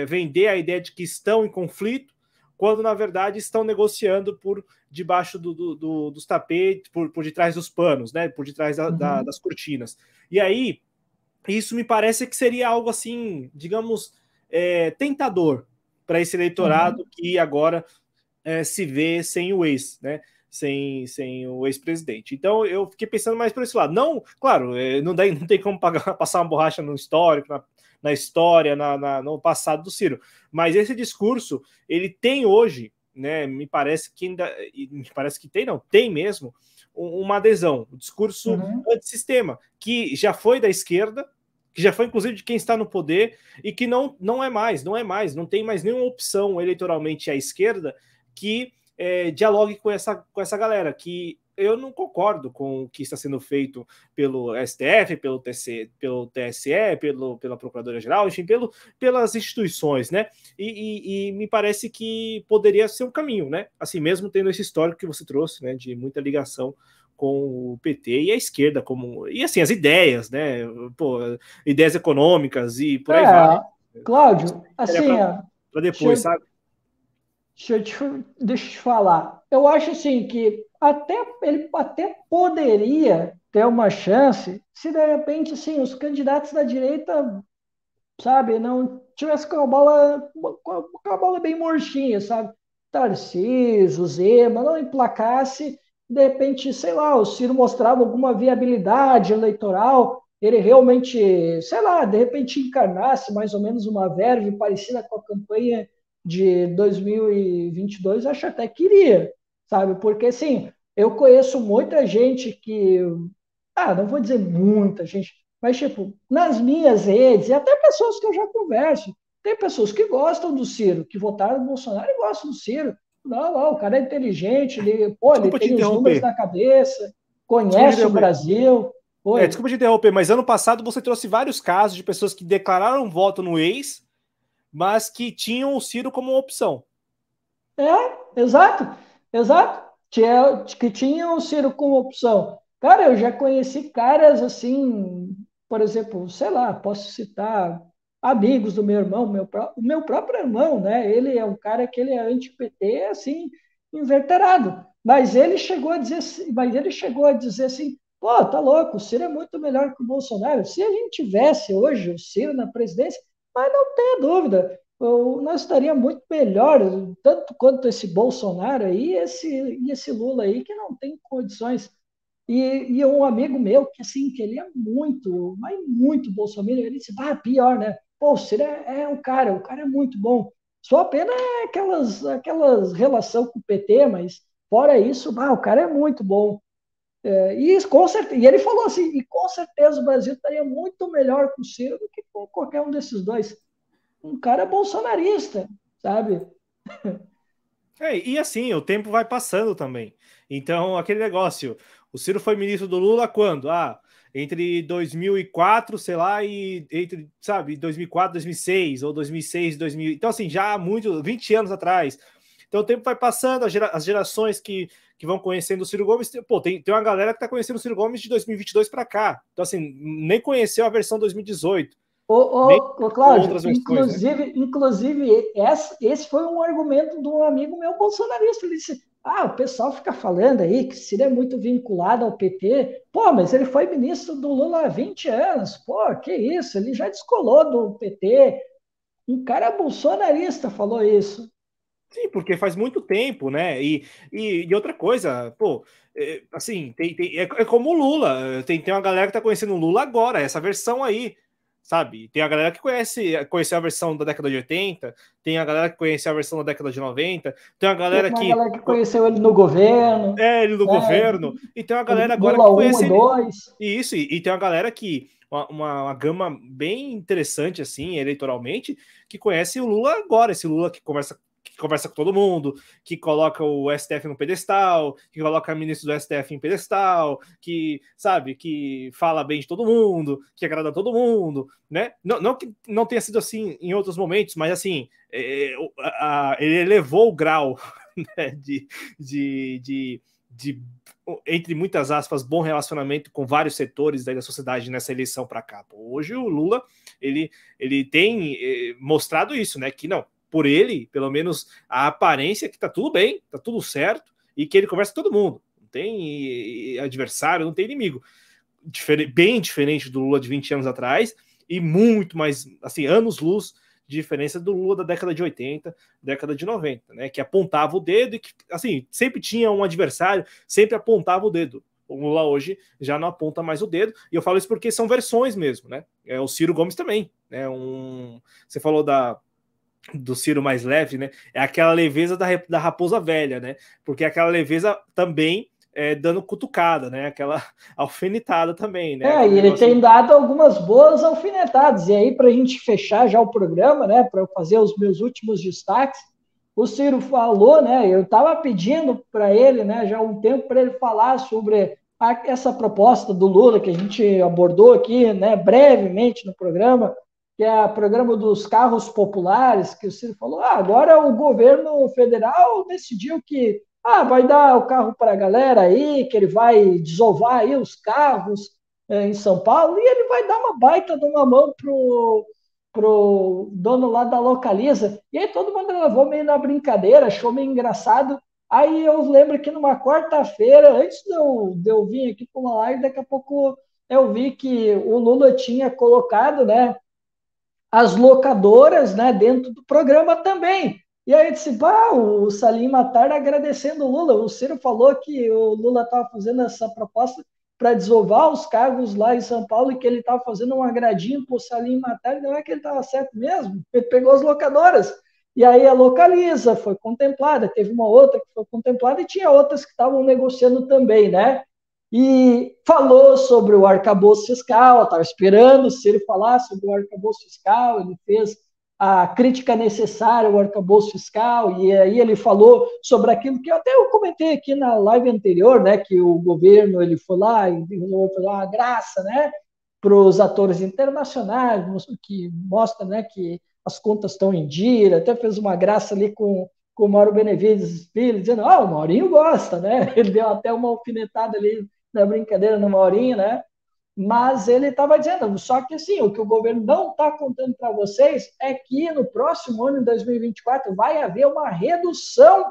vender a ideia de que estão em conflito, quando na verdade estão negociando por debaixo dos tapetes, por detrás dos panos, né? Por detrás das cortinas. E aí, isso me parece que seria algo assim, digamos, tentador para esse eleitorado que agora se vê sem o ex, né? Sem o ex-presidente. Então eu fiquei pensando mais por esse lado. Não, claro, não tem como passar uma borracha no histórico, na história, no passado do Ciro. Mas esse discurso, ele tem hoje, né? Me parece que tem mesmo uma adesão, o discurso antissistema, que já foi da esquerda, que já foi inclusive de quem está no poder, e que não não tem mais nenhuma opção eleitoralmente à esquerda que dialogue com essa galera, que eu não concordo com o que está sendo feito pelo STF, pelo TSE, pela Procuradoria-Geral, enfim, pelas instituições, né? E me parece que poderia ser um caminho, né? Assim, mesmo tendo esse histórico que você trouxe, né, de muita ligação com o PT e a esquerda, e assim, as ideias, né? Pô, ideias econômicas e por aí vai. Cláudio, assim, para depois, sabe? Deixa eu te falar. Eu acho assim que ele até poderia ter uma chance se de repente assim, os candidatos da direita, sabe, não tivesse com a bola bem murchinha, sabe? Tarcísio, Zema, não emplacasse, de repente, sei lá, o Ciro mostrava alguma viabilidade eleitoral, ele realmente, sei lá, de repente encarnasse mais ou menos uma verve parecida com a campanha de 2022, acho até que iria, sabe? Porque, assim, eu conheço muita gente que, não vou dizer muita gente, mas, tipo, nas minhas redes, e até pessoas que eu já converso, tem pessoas que gostam do Ciro, que votaram no Bolsonaro e gostam do Ciro. Não, o cara é inteligente, ele Desculpa te tem os números interromper. na cabeça, conhece o Brasil. Desculpa te interromper, mas ano passado você trouxe vários casos de pessoas que declararam voto no ex, mas que tinham o Ciro como uma opção. Exato. Que tinham o Ciro como opção. Cara, eu já conheci caras assim, por exemplo, sei lá, posso citar amigos do meu irmão, o meu próprio irmão, né? Ele é um cara que ele é anti-PT, assim, inveterado. Mas ele chegou a dizer assim, pô, tá louco, o Ciro é muito melhor que o Bolsonaro. Se a gente tivesse hoje o Ciro na presidência, mas não tenha dúvida, nós estaríamos muito melhor, tanto quanto esse Bolsonaro aí e esse Lula aí, que não tem condições. E um amigo meu, que assim, que ele é muito, mas muito bolsominion, ele disse, pior, né? Pô, o Ciro o cara é muito bom. Só a pena é aquelas relação com o PT, mas fora isso, o cara é muito bom. E ele falou assim, e com certeza o Brasil estaria muito melhor com o Ciro do que com qualquer um desses dois. Um cara bolsonarista, sabe? E assim, o tempo vai passando também. Então, aquele negócio, o Ciro foi ministro do Lula quando? Entre 2004, sei lá, e entre, sabe, 2004, 2006, ou 2006, 2000. Então, assim, já há 20 anos atrás. Então o tempo vai passando, as gerações que vão conhecendo o Ciro Gomes, pô, tem uma galera que está conhecendo o Ciro Gomes de 2022 para cá. Então, assim, nem conheceu a versão 2018. Nem Cláudio, outras versões, né? inclusive esse foi um argumento de um amigo meu bolsonarista. Ele disse: o pessoal fica falando aí que Ciro é muito vinculado ao PT. Pô, mas ele foi ministro do Lula há 20 anos. Pô, que isso? Ele já descolou do PT. Um cara bolsonarista falou isso. Sim, porque faz muito tempo, né? E outra coisa, pô, assim, é como o Lula. Tem uma galera que tá conhecendo o Lula agora, essa versão aí, sabe? Tem a galera que conheceu a versão da década de 80, tem a galera que conheceu a versão da década de 90, tem a Tem galera uma que. galera que conheceu ele no governo. Ele no governo, e tem uma galera agora Lula que 1 conhece e ele. 2. Isso, e tem uma galera que. Uma gama bem interessante, assim, eleitoralmente, que conhece o Lula agora, esse Lula que conversa com todo mundo, que coloca o STF no pedestal, que coloca o ministro do STF em pedestal, que, sabe, que fala bem de todo mundo, que agrada todo mundo, né? Não que não tenha sido assim em outros momentos, mas assim, ele elevou o grau, né, de entre muitas aspas, bom relacionamento com vários setores da sociedade nessa eleição para cá. Hoje o Lula, ele tem mostrado isso, né, que não, por ele, pelo menos a aparência que tá tudo bem, tá tudo certo, e que ele conversa com todo mundo. Não tem adversário, não tem inimigo. Bem diferente do Lula de 20 anos atrás, e muito mais, assim, anos-luz de diferença do Lula da década de 80, década de 90, né? Que apontava o dedo e que, assim, sempre tinha um adversário, sempre apontava o dedo. O Lula hoje já não aponta mais o dedo, e eu falo isso porque são versões mesmo, né? O Ciro Gomes também, né? Você falou do Ciro mais leve, né? É aquela leveza da raposa velha, né? Porque aquela leveza também dando cutucada, né? Aquela alfinetada também, né? E ele tem dado algumas boas alfinetadas. E aí, para a gente fechar já o programa, né? Para eu fazer os meus últimos destaques, o Ciro falou, né? Eu estava pedindo para ele, né? Já há um tempo para ele falar sobre essa proposta do Lula que a gente abordou aqui, né? Brevemente no programa, que é o programa dos carros populares, que o Ciro falou, agora o governo federal decidiu que vai dar o carro para a galera aí, que ele vai desovar aí os carros em São Paulo, e ele vai dar uma baita de uma mão pro dono lá da Localiza. E aí todo mundo levou meio na brincadeira, achou meio engraçado. Aí eu lembro que numa quarta-feira, antes de eu vir aqui para uma live, daqui a pouco eu vi que o Lula tinha colocado, né, as locadoras, né, dentro do programa também. E aí eu disse, o Salim Matar agradecendo o Lula. O Ciro falou que o Lula estava fazendo essa proposta para desovar os cargos lá em São Paulo e que ele estava fazendo um agradinho para o Salim Matar. Não é que ele estava certo mesmo. Ele pegou as locadoras. E aí a Localiza foi contemplada, teve uma outra que foi contemplada e tinha outras que estavam negociando também, né? E falou sobre o arcabouço fiscal, estava esperando se ele falar sobre o arcabouço fiscal, ele fez a crítica necessária ao arcabouço fiscal, e aí ele falou sobre aquilo que até eu comentei aqui na live anterior, né, que o governo ele foi lá e resolveu fazer uma graça, né, para os atores internacionais, que mostra, né, que as contas estão em dia, até fez uma graça ali com o Mauro Benevides Filho, dizendo, o Maurinho gosta, né, ele deu até uma alfinetada ali na brincadeira no Maurinho, né? Mas ele estava dizendo, só que assim, o que o governo não está contando para vocês é que no próximo ano, em 2024, vai haver uma redução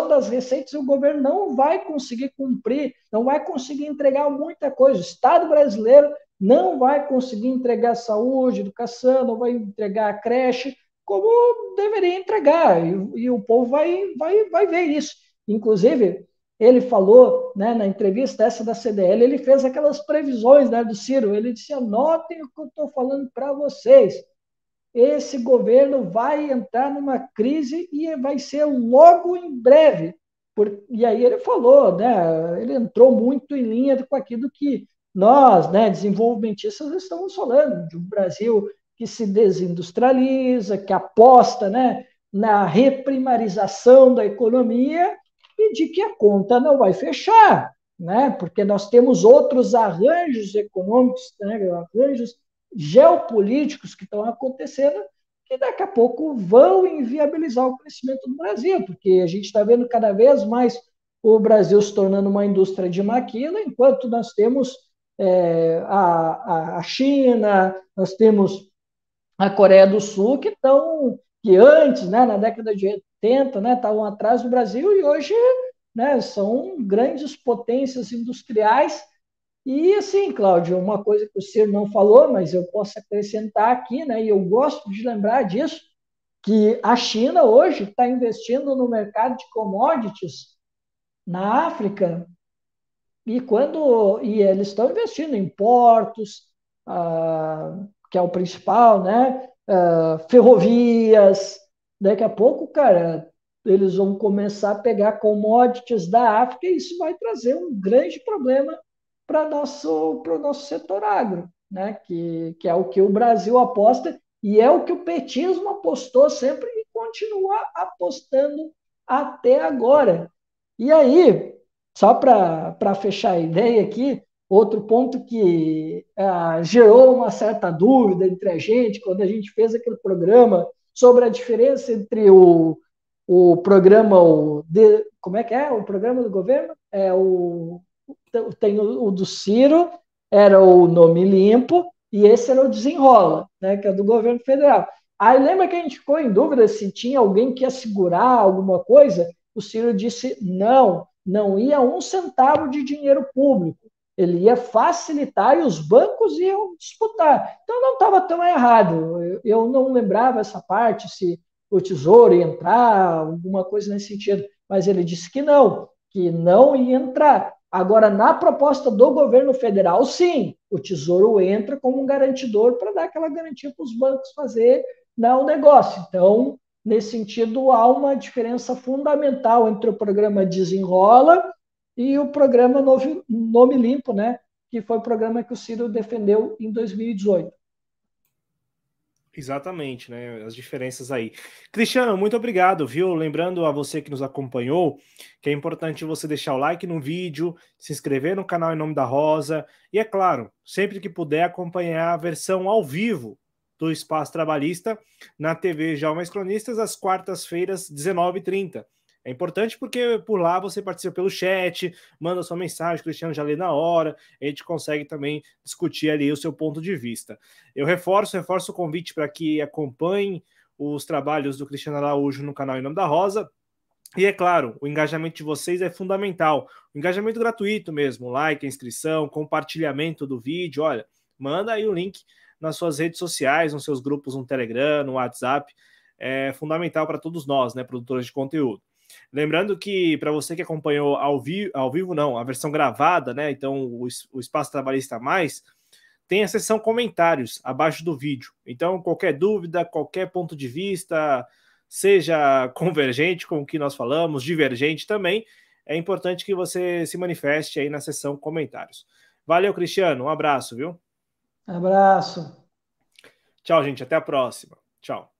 das receitas e o governo não vai conseguir cumprir, não vai conseguir entregar muita coisa. O Estado brasileiro não vai conseguir entregar saúde, educação, não vai entregar a creche como deveria entregar, e o povo vai ver isso. Inclusive, ele falou, né, na entrevista essa da CDL, ele fez aquelas previsões, né, do Ciro, ele disse, anotem o que eu estou falando para vocês, esse governo vai entrar numa crise e vai ser logo em breve. E aí ele falou, né, ele entrou muito em linha com aquilo que nós, né, desenvolvimentistas, estamos falando, de um Brasil que se desindustrializa, que aposta, né, na reprimarização da economia e de que a conta não vai fechar, né, porque nós temos outros arranjos econômicos, né, arranjos geopolíticos que estão acontecendo, que daqui a pouco vão inviabilizar o crescimento do Brasil, porque a gente está vendo cada vez mais o Brasil se tornando uma indústria de maquila, enquanto nós temos a China, nós temos a Coreia do Sul, que antes, né, na década de 80, né, estavam atrás do Brasil e hoje, né, são grandes potências industriais. E assim, Cláudio, uma coisa que o Ciro não falou, mas eu posso acrescentar aqui, né, e eu gosto de lembrar disso, que a China hoje está investindo no mercado de commodities na África e eles estão investindo em portos, que é o principal, né? Ferrovias. Daqui a pouco, cara, eles vão começar a pegar commodities da África e isso vai trazer um grande problema para o nosso setor agro, né? Que é o que o Brasil aposta e é o que o petismo apostou sempre e continua apostando até agora. E aí, só para fechar a ideia aqui, outro ponto que gerou uma certa dúvida entre a gente, quando a gente fez aquele programa sobre a diferença entre o programa, como é que é? O programa do governo? Tem o do Ciro, era o Nome Limpo, e esse era o Desenrola, né, que é do governo federal. Aí lembra que a gente ficou em dúvida se tinha alguém que ia segurar alguma coisa? O Ciro disse não ia um centavo de dinheiro público. Ele ia facilitar e os bancos iam disputar. Então não estava tão errado. Eu não lembrava essa parte, se o Tesouro ia entrar, alguma coisa nesse sentido. Mas ele disse que não ia entrar. Agora, na proposta do governo federal, sim, o Tesouro entra como um garantidor para dar aquela garantia para os bancos fazer o negócio. Então, nesse sentido, há uma diferença fundamental entre o programa Desenrola e o programa Nome Limpo, né? Que foi o programa que o Ciro defendeu em 2018. Exatamente, né? As diferenças aí. Cristiano, muito obrigado, viu? Lembrando a você que nos acompanhou que é importante você deixar o like no vídeo, se inscrever no canal Em Nome da Rosa e, é claro, sempre que puder, acompanhar a versão ao vivo do Espaço Trabalhista na TV Jovens Cronistas, às quartas-feiras, 19h30. É importante porque por lá você participa pelo chat, manda sua mensagem, o Cristiano já lê na hora, a gente consegue também discutir ali o seu ponto de vista. Eu reforço o convite para que acompanhem os trabalhos do Cristiano Araújo no canal Em Nome da Rosa. E é claro, o engajamento de vocês é fundamental. O engajamento gratuito mesmo, like, inscrição, compartilhamento do vídeo. Olha, manda aí o link nas suas redes sociais, nos seus grupos no Telegram, no WhatsApp. É fundamental para todos nós, né, produtores de conteúdo. Lembrando que para você que acompanhou ao vivo não, a versão gravada, né? Então o Espaço Trabalhista Mais tem a seção comentários abaixo do vídeo. Então qualquer dúvida, qualquer ponto de vista, seja convergente com o que nós falamos, divergente também, é importante que você se manifeste aí na seção comentários. Valeu, Cristiano, um abraço, viu? Abraço. Tchau, gente, até a próxima. Tchau.